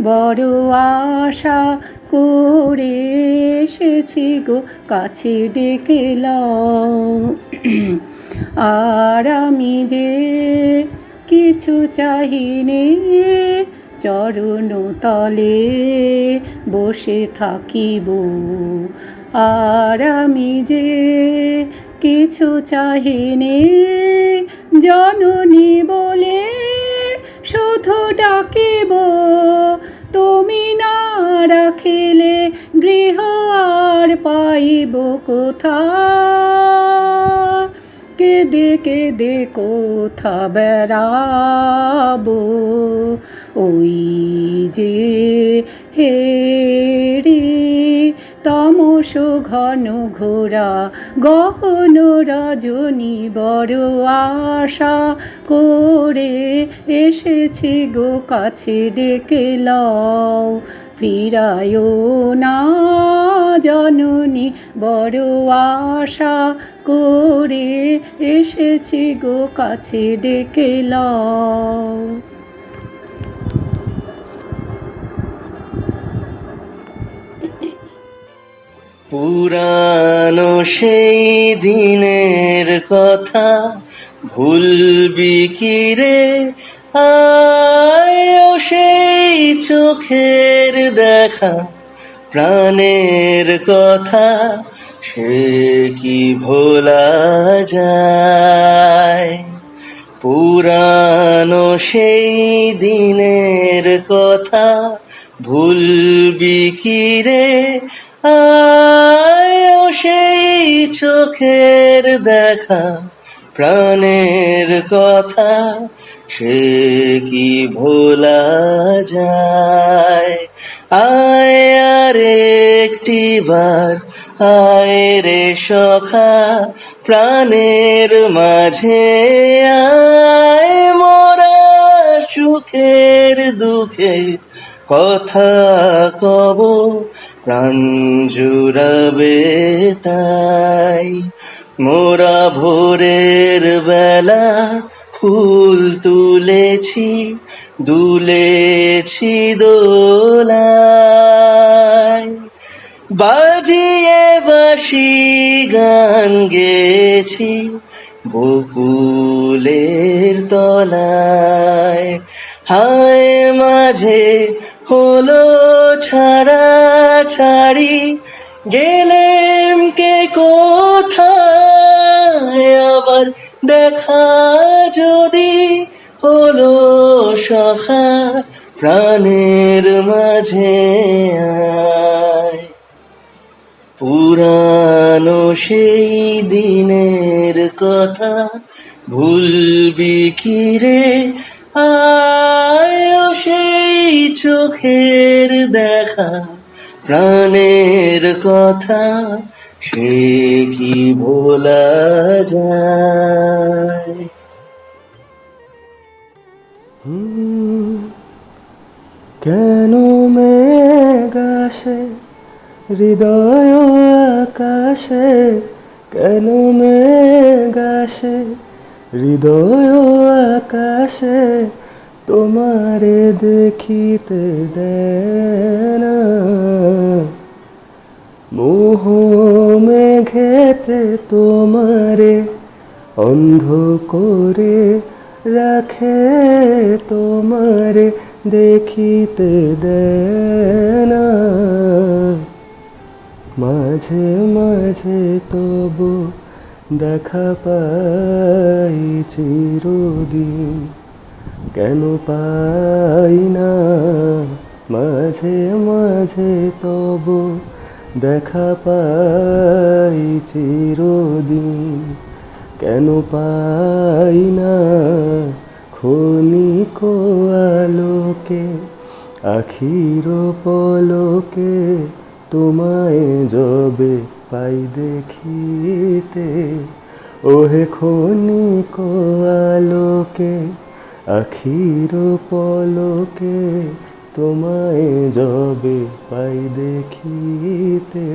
বড় আশা করে এসেছি গো কাছে ডেকে লাও। আর আমি যে কিছু চাহিনে চরণ তলে বসে থাকিব। আর আমি যে কিছু চাহিনে জননী বলে শুধু ডাকিব। তুমি না রাখিলে গৃহ আর পাইব কোথা, কেঁদে কেঁদে কোথা বেড়াবো। ওই যে হেরি তমস ঘন ঘোরা গহন রজনী। বড় আশা করে এসেছি গো কাছে ডেকে লাও, ফিরায়ও না জননী। বড় আশা করে এসেছি গো কাছে ডেকে লাও। পুরানো সেই দিনের কথা ভুলবি কি রে, আয় সেই চোখের দেখা প্রাণের কথা সে কি ভোলা যায়। পুরানো সেই দিনের কথা ভুলবি কি রে, আয় সেই চোখের দেখা প্রাণের কথা সে কি ভোলা যায়। আয় আর একটি বার আয় রে সখা প্রাণের মাঝে আয়, মোরা সুখের দুঃখে কথা কব প্রাণ জুড়াবে তাই। মোরা ভোরের বেলা ফুল তুলেছি দুলেছি দোলায়, বাজিয়ে বাঁশি গান গেছি বকুলের তলায়। হায় মাঝে হলো ছাড়া ছাড়ি গেলেম কে কোথায়, আবার দেখা যদি হলো সখা প্রাণের মাঝে আয়। পুরানো সেই দিনের কথা ভুলবি কি রে, আয়ো সেই চোখের দেখা, প্রাণের কথা সে কি ভোলা যায়? কেন মেঘ আসে হৃদয় আকাশে, কেন মেঘ আসে হৃদয় আকাশে, তোমারে দেখিতে দেয় না। মোহ মেঘেতে তোমারে অন্ধ করে রাখে, তোমারে দেখিতে দেয় না। মাঝে মাঝে তবু দেখা পাই চিরদিন, কেন পাই না? মাঝে মাঝে তবু দেখা পাই চিরদিন, কেন পাই না? ক্ষণিক আলোকে আখির পলকে তোমায় যবে পাই দেখিতে, ওহে ক্ষণিক আলোকে আখির পলকে তোমায় যবে পাই দেখিতে,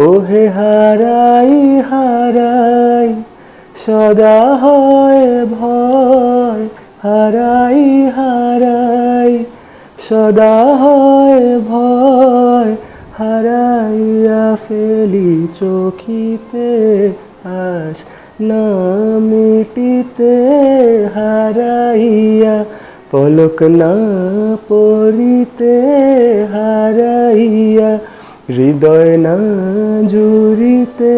ওহে হারাই হারাই সদা হয় ভয়, হারাই হারাই সদা হয় ভয়, হারাইয়া ফেলি চোখিতে আশ না মিটিতে, হারাইয়া পলক না পড়িতে, হারাইয়া হৃদয় না জুড়িতে,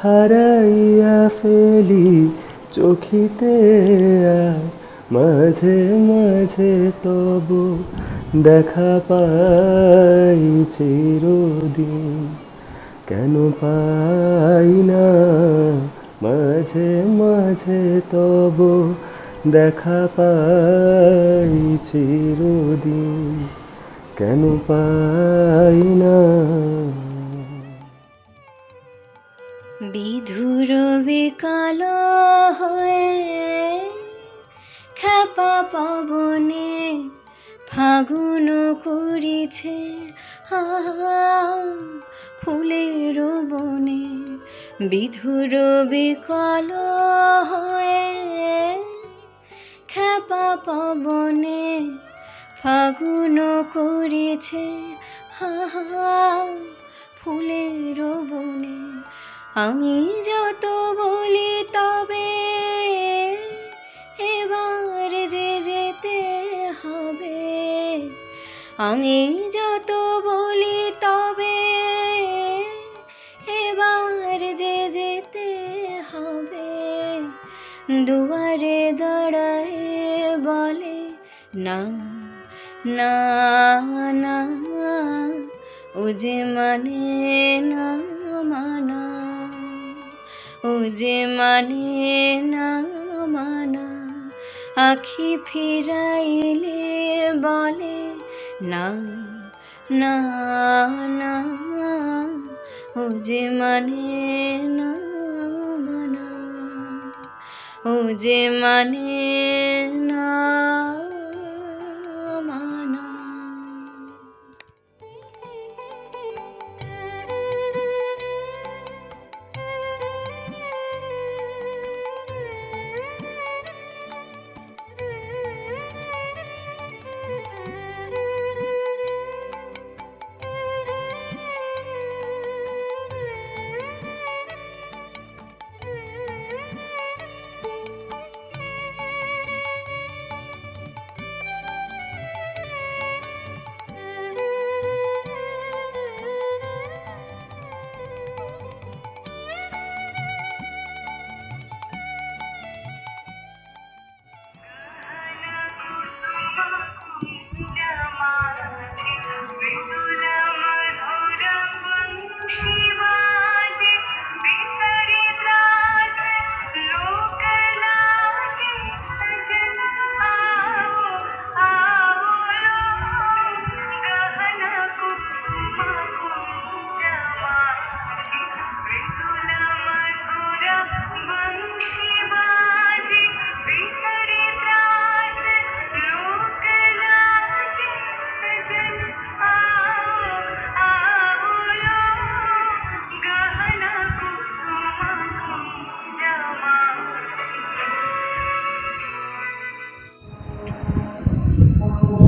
হারাইয়া ফেলি চোখিতে আয়। মাঝে মাঝে তবু দেখা পাই চিরদিন, কেন পাই না? মাঝে মাঝে তবু দেখা পাই চিরদিন, কেন পাই না? বিধুর বিকাল হয়ে খেপা পবনে ফাগুন করিছে ফুলের বনে, বিধুর বিকাল হয়ে খেপা পবনে ফাগুন করিছে ফুলের বনে। আমি যত বলি তবে এবার যে যেতে হবে, আমি যত বলি তবে এবার যে যেতে হবে। দুয়ারে দাঁড়ায় বলে না না না, ও যে মানে না মানা, ও যে মানে না মানা। আখি ফিরাইলে বলে না না না, ও যে মানে না মানা, ও যে মানে না মানা।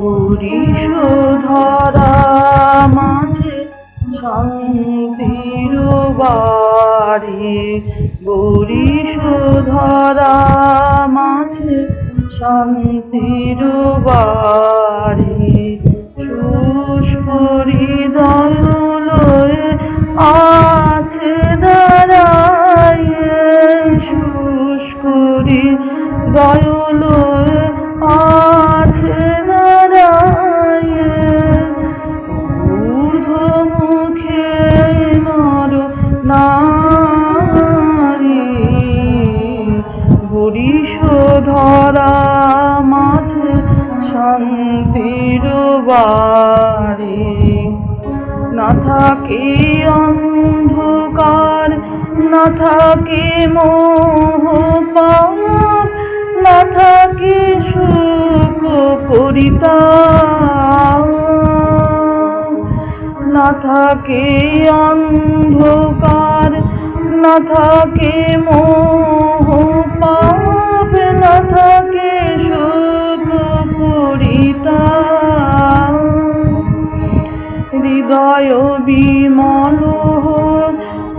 বরিশ ধরা মাঝে শান্তির বাড়ি, বরিশ ধরা মাঝে শান্তির বাড়ি। শুষ্ক হৃদয় লয়ে আছে দাঁড়াইয়ে, শুষ্ক হৃদয় লয়ে আছে দাঁড়াইয়ে। ঊর্ধ্বমুখে নর নারী, বরিশ ধরা মাঝে শান্তির বাড়ি। না থাকে অন্ধকার, না থাকে মোহ পাপ, না থাকে সুখ পরিতাপ, না থাকে অন্ধকার, না থাকে মোহ পাপ, না থাকে সুখ পরিতাপ। হৃদয় বিমল হোক,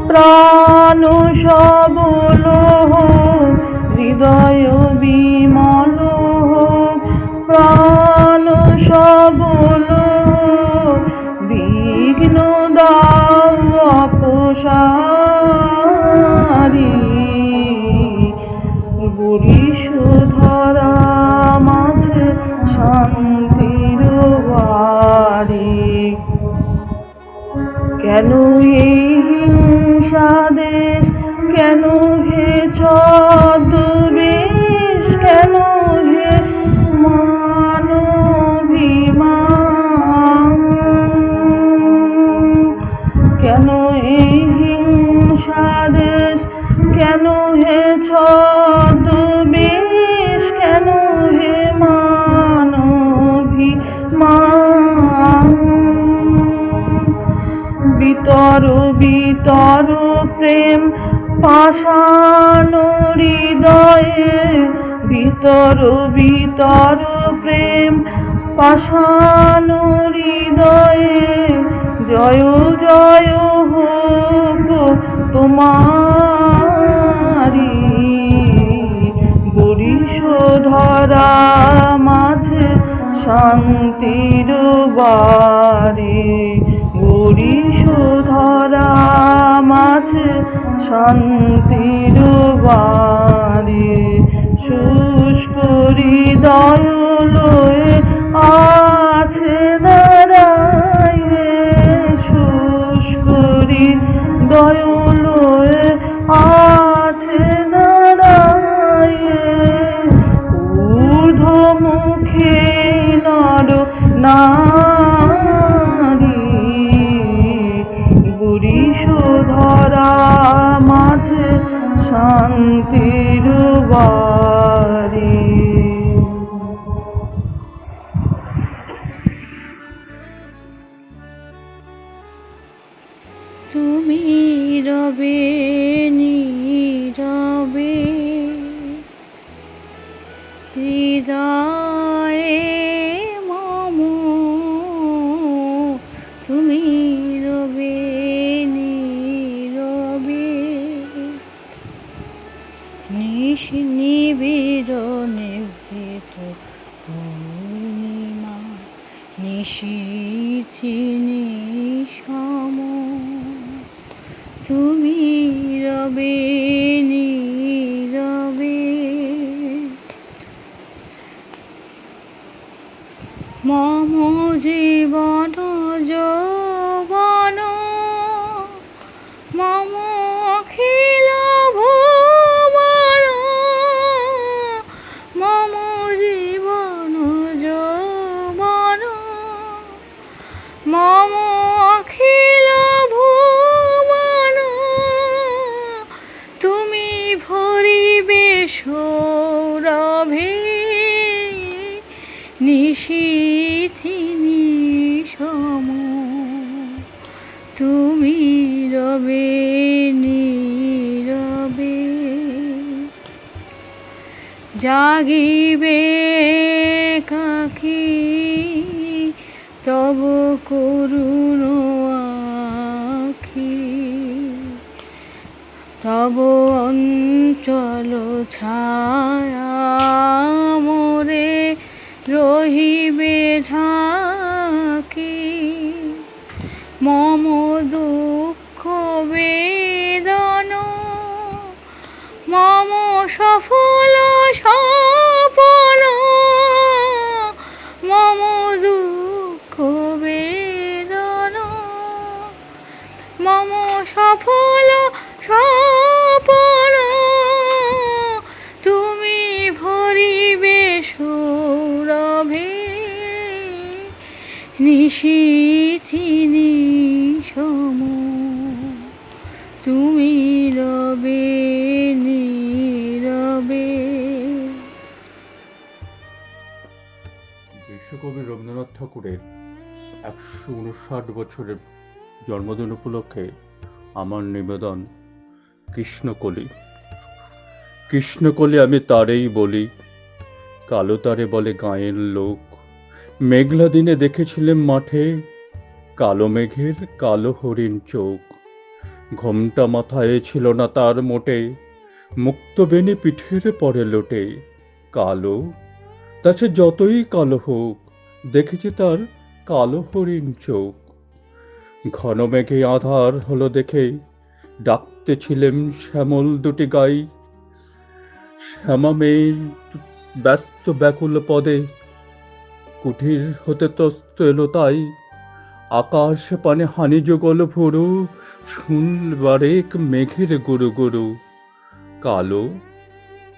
প্রাণ সবল হোক, হৃদয় বিমল হোক, প্রাণ সবল হোক। বিঘ্ন দাও অপসারি, বরিশ ধরা মাঝে শান্তির বাড়ি। কেন এই হিংসা দেশ, কেন হে ছদ্মবেশ, কেন হে মানবিমান, কেন এই হিংসা দেশ, কেন হে ছদ্মবেশ, কেন হে মানবিমান। বিতর বিতর প্রেম পাষাণ হৃদয়ে, বিতর বিতর প্রেম পাষাণ হৃদয়ে। জয় জয় হোক তোমারি, বরিশ ধরা মাঝে শান্তির বাড়ি, বরিশ ধরা মাঝে শান্তির বাড়ি। শুষ্ক হৃদয় লয়ে আছে দাঁড়াইয়ে, শুষ্ক হৃদয় লয়ে আছে দাঁড়াইয়ে। ঊর্ধ্বমুখে নর নারী, বরিশ ধরা মাঝে শান্তির বাড়ি। তুমি রবে নীরবে হৃদয়ে মম, তুমি রবে নীরবে নিবিড় নিভৃত পূর্ণিমা, নিশীথি নিশম, তুমি রবে নীরবে। মম জীবন যৌবন, মম অখিল ভুবন, মম জীবন যৌবন, মম অখিল ভুবন। তুমি ভরিবে সৌরভে নিশীথি নিশম, তুমি রবে নীরবে। জাগিবে কাকি তব করুণ আখি, তব অঞ্চল ছায়া মোরে রহিবে ঢাকি। মম দুঃখ বেদন মম সফল স্বপন, মম দুঃখ বেদন মম সফল স্বপন, তুমি ভরিবে সৌরভে নিশীথি নিশম, তুমি রবে নীরবে। বিশ্বকবি রবীন্দ্রনাথ ঠাকুরের 159 বছরের জন্মদিন উপলক্ষে আমার নিবেদন কৃষ্ণকলি। কৃষ্ণকলি আমি তারেই বলি, কালো তারে বলে গাঁয়ের লোক। মেঘলা দিনে দেখেছিলেন মাঠে, কালো মেঘের কালো হরিণ চোখ। ঘোমটা মাথায় ছিল না তার মোটে, মুক্ত বেনি পিঠের পরে লোটে। কালো, তা সে যতই কালো হোক, দেখেছি তার কালো হরিণ চোখ। ঘন মেঘে আধার হলো দেখে, ডাকতেছিলেন শ্যামল দুটি গাই। শ্যামা মেয়ের ব্যস্ত ব্যাকুল পদে, কুঠির হতে তস্ত এলো তাই। আকাশ পানে হানি যুগল ভুরু, শুনবারেক মেঘের গুরু গুরু। কালো,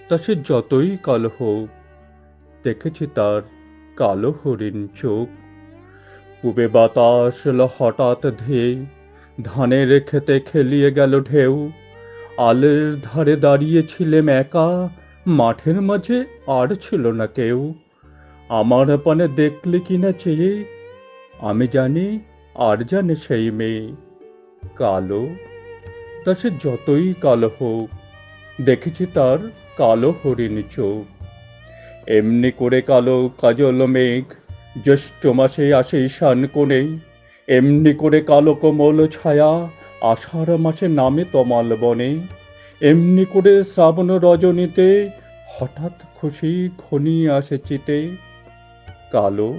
তা সে যতই কালো হোক, দেখেছি তার কালো হরিণ চোখ। পূবে বাতাস এলো হঠাৎ ধেয়ে, ধানের খেতে খেলিয়ে গেল ঢেউ। আলের ধারে দাঁড়িয়েছিলেম একা, মাঠের মাঝে আর ছিল না কেউ। আমার পানে দেখলে কিনা চেয়ে, আমি জানি আর জানে সেই মেয়ে। কালো, তা সে যতই কালো হোক, দেখেছি তার কালো হরিণ চোখ। এমনি করে কালো কাজল মেঘ, জ্যৈষ্ঠ মাসে আসে ঈশান কোণে। এমনি করে কালো কোমল ছায়া, আষাঢ় মাসে নামে তমাল বনে। এমনি করে শ্রাবণ রজনীতে, হঠাৎ খুশি ঘনিয়ে আসে চিতে। কালো,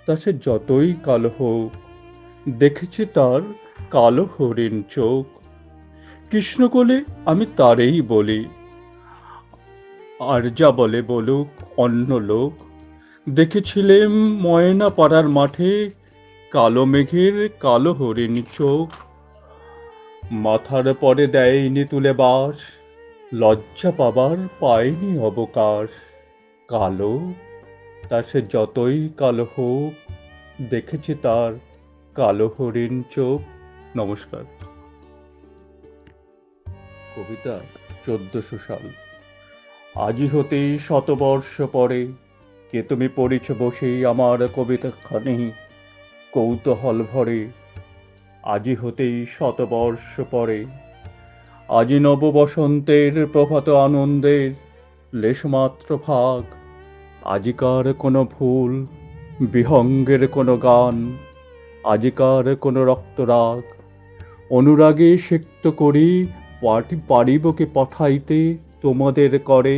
তা সে যতই কালো হোক, দেখেছি তার কালো হরিণ চোখ। কৃষ্ণকলি আমি তারেই বলি, আর যা বলে বলুক অন্য লোক। দেখেছিলেম ময়না পাড়ার মাঠে, কালো মেঘের কালো হরিণ চোখ। মাথার পরে দেয়নি তুলে বাস, লজ্জা পাবার পায়নি অবকাশ। কালো, তা সে যতই কালো হোক, দেখেছি তার কালো হরিণ চোখ। নমস্কার। কবিতা 1400 সাল। আজি হতেই শতবর্ষ পরে, কে তুমি পড়িছ বসেই আমার কবিতাখানি কৌতূহল ভরে। আজি হতেই শতবর্ষ পরে, আজি নব বসন্তের প্রভাত আনন্দের লেশমাত্র ভাগ। আজিকার কোনো ভুল, বিহঙ্গের কোনো গান, আজিকার কোনো রক্তরাগ। অনুরাগে সিক্ত করি পারিব কি পাঠাইতে তোমাদের করে।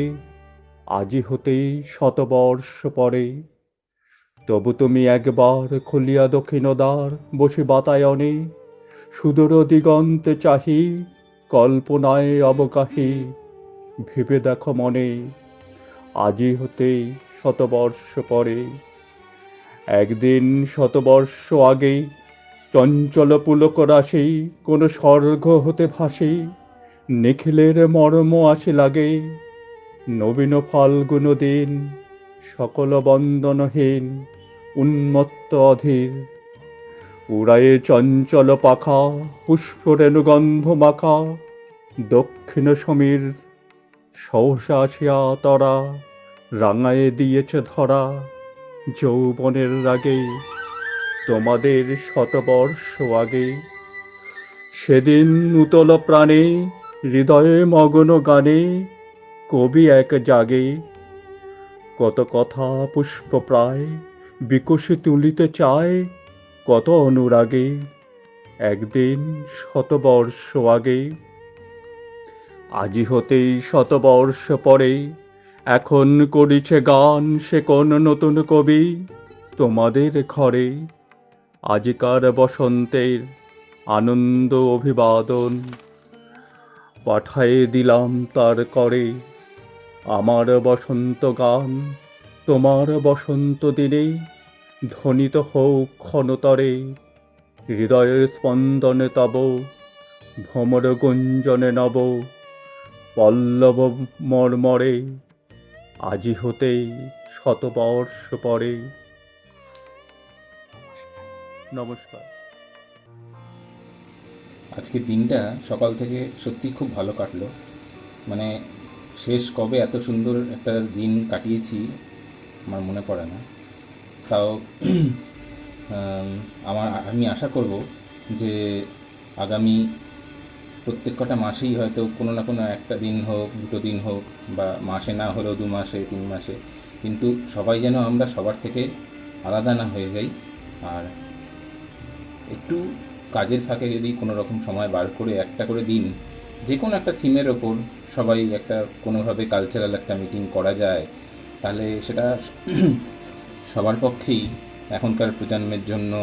আজি হতেই শতবর্ষ পরে, তবু তুমি একবার খুলিয়া দক্ষিণ দ্বার বসে বাতায়নে। সুদূর দিগন্তে চাহি, কল্পনায় অবকাশী ভেবে দেখো মনে। আজি হতেই শতবর্ষ পরে, একদিন শতবর্ষ আগে চঞ্চল পুলক রাশি কোনো স্বর্গ হতে ভাসি। নিখিলের মর্ম আসে লাগে, নবীন ফাল্গুন দিন সকল বন্দনহীন উন্মত্ত অধীর। উড়ায়ে চঞ্চল পাখা পুষ্পরেণু গন্ধ মাখা, দক্ষিণ সমীর সহসা আসিয়া তরা রাঙায়ে দিয়েছে ধরা। যৌবনের রাগে তোমাদের শতবর্ষ আগে, সেদিন নূতল প্রাণে হৃদয়ে মগ্ন গানে কবি এক জাগে। কত কথা পুষ্প প্রায় বিকশে তুলিতে চায় কত অনুরাগে, একদিন শতবর্ষ আগে। আজি হতেই শতবর্ষ পরে, এখন করিছে গান সে কোন নতুন কবি তোমাদের ঘরে। আজিকার বসন্তের আনন্দ অভিবাদন পাঠায়ে দিলাম তার করে। আমার বসন্ত গান তোমার বসন্ত দিনে ধ্বনিত হোক ক্ষণতরে। হৃদয়ের স্পন্দনে তব ভ্রমর গুঞ্জনে নব পল্লব মর্মরে। আজি হতেই শতবর্ষ পরে। নমস্কার। আজকের দিনটা সকাল থেকে সত্যি খুব ভালো কাটলো। মানে শেষ কবে এত সুন্দর একটা দিন কাটিয়েছি আমার মনে পড়ে না। তাও আমি আশা করব যে আগামী প্রত্যেক কটা মাসেই হয়তো কোনো না কোনো একটা দিন হোক, দুটো দিন হোক, বা মাসে না হলেও 2 মাসে 3 মাসে, কিন্তু সবাই যেন আমরা সবার থেকে আলাদা না হয়ে যাই। আর একটু কাজের ফাঁকে যদি কোনো রকম সময় বার করে একটা করে দিন যে কোনো একটা থিমের ওপর সবাই একটা কোনোভাবে কালচারাল একটা মিটিং করা যায়, তাহলে সেটা সবার পক্ষেই, এখনকার প্রজন্মের জন্য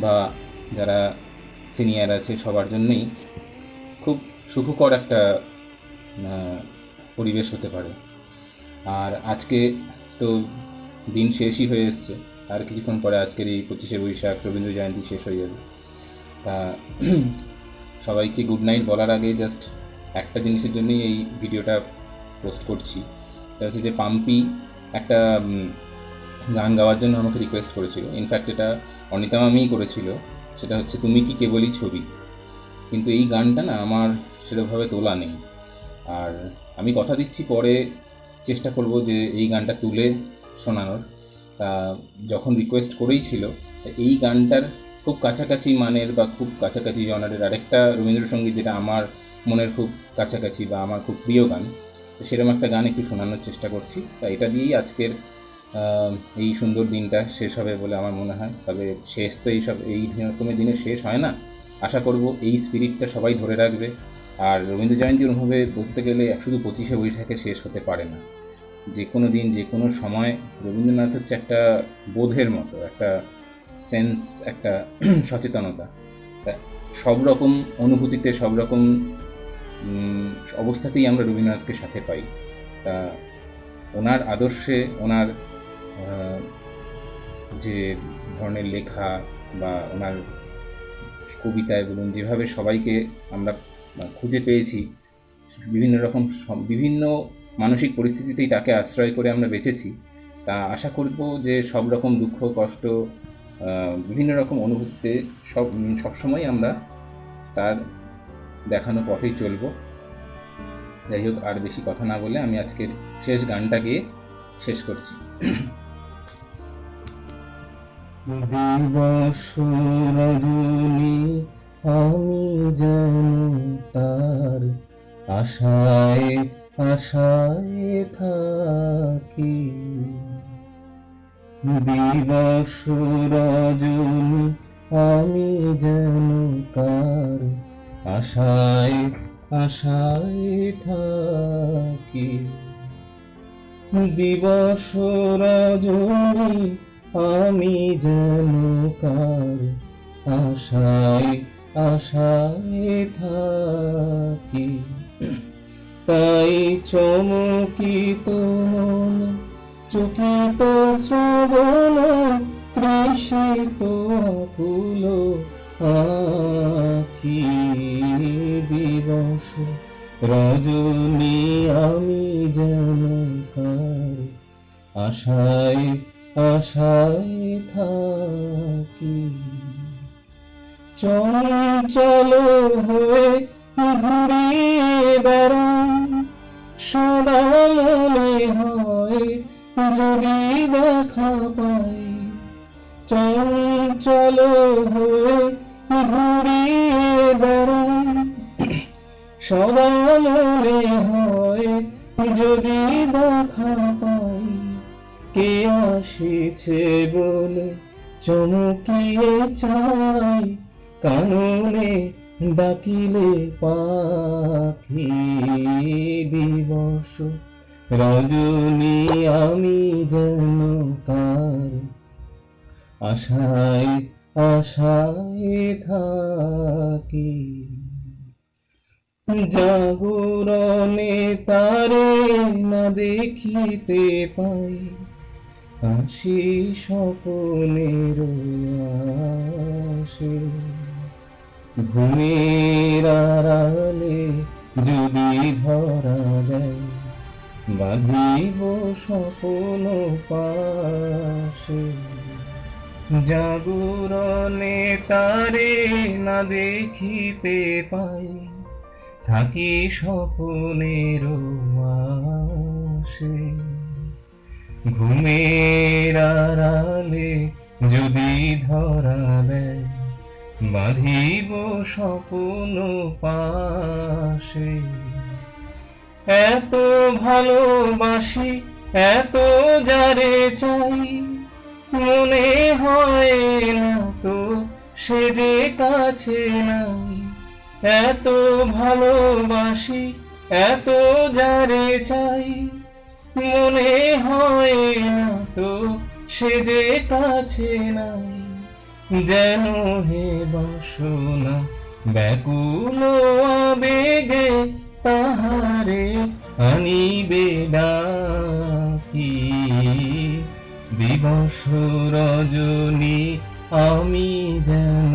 বা যারা সিনিয়র আছে সবার জন্যই খুব সুখকর একটা পরিবেশ হতে পারে। আর আজকে তো দিন শেষই হয়ে এসছে, আর কিছুক্ষণ পরে আজকের এই 25শে বৈশাখ রবীন্দ্র জয়ন্তী শেষ হয়ে যাবে। তা সবাইকে গুড নাইট বলার আগে জাস্ট একটা জিনিসের জন্যই এই ভিডিওটা পোস্ট করছি। সেটা হচ্ছে যে পাম্পি একটা গান গাওয়ার জন্য আমাকে রিকোয়েস্ট করেছিল। ইনফ্যাক্ট এটা অনিতা মামিই করেছিল। সেটা হচ্ছে তুমি কি কেবলই ছবি। কিন্তু এই গানটা না আমার সেরকমভাবে তোলা নেই। আর আমি কথা দিচ্ছি পরে চেষ্টা করব যে এই গানটা তুলে শোনানোর। তা যখন রিকোয়েস্ট করেই ছিল, এই গানটার খুব কাছাকাছি মানের বা খুব কাছাকাছি জনারের আরেকটা রবীন্দ্রসঙ্গীত যেটা আমার মনের খুব কাছাকাছি বা আমার খুব প্রিয় গান, তো সেরকম একটা গান একটু শোনানোর চেষ্টা করছি। তা এটা দিয়েই আজকের এই সুন্দর দিনটা শেষ হবে বলে আমার মনে হয়। তবে শেষ তো এই রকমের দিনে শেষ হয় না। আশা করব এই স্পিরিটটা সবাই ধরে রাখবে। আর রবীন্দ্র জয়ন্তী অনুভবে বলতে গেলে শুধু 25শে বৈশাখে শেষ হতে পারে না। যে কোনো দিন যে কোনো সময় রবীন্দ্রনাথ হচ্ছে একটা বোধের মতো, একটা সেন্স, একটা সচেতনতা। তা সব রকম অনুভূতিতে, সব রকম অবস্থাতেই আমরা রবীন্দ্রনাথকে সাথে পাই। তা ওনার আদর্শে, ওনার যে ধরনের লেখা বা ওনার কবিতায় বলুন, যেভাবে সবাইকে আমরা খুঁজে পেয়েছি, বিভিন্ন মানসিক পরিস্থিতিতেই তাকে আশ্রয় করে আমরা বেঁচেছি। তা আশা করব যে সব রকম দুঃখ, কষ্ট, বিভিন্ন রকম অনুভূতিতে সবসময় আমরা তার দেখানো পথেই চলব। যাই হোক, আর বেশি কথা না বলে আমি আজকের শেষ গানটা গিয়ে শেষ করছি। দিবস রজনী আমি যেন তার আশায় আশায় থাকি। দিবস রজনী আমি যেন তার আশায় আশায় থাকি। দিবস রজনী আমি যেন কার আশায় আশায় থাকি। তাই চমকিত মন, চকিত শ্রবণ, তৃষিত আকুল আখি। দিবস রজনী আমি যেন কার আশায় আশায় থাকি। চঞ্চল হয়ে ঘুরিয়ে বেড়াই, সদা মনে হয় যদি দেখা পাই। চঞ্চল হয়ে ঘুরিয়ে বেড়াই, সদা মনে হয় যদি দেখা পাই। কে আসিছে বলে চমকিয়ে চাই কাননে ডাকিলে পাখি দিবস রজনী আমি যেন তার আশায় আশায় থাকি জাগরণে তারে না দেখিতে পাই আসি স্বপনের আসে ঘুমের আড়ালে যদি ধরা দেয় বাঁধিব স্বপ্ন পাশে জাগরণে তারে না দেখিতে পাই থাকি স্বপ্নের আসে ঘুমের আড়ালে যদি ধরা দেয় বাঁধিব স্বপ্ন পাশে এত ভালোবাসি এত যারে চাই মনে হয় না তো সে যে কাছে নাই এত ভালোবাসি এত যারে চাই মনে হয় না তো সে যে কাছে নাই যেন হে বাসনা ব্যাকুল আবেগে তাহারে আনিবে ডাকি দিবস রজনী আমি যেন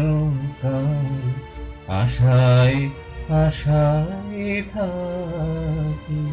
কার আশায় আশায় থাকি।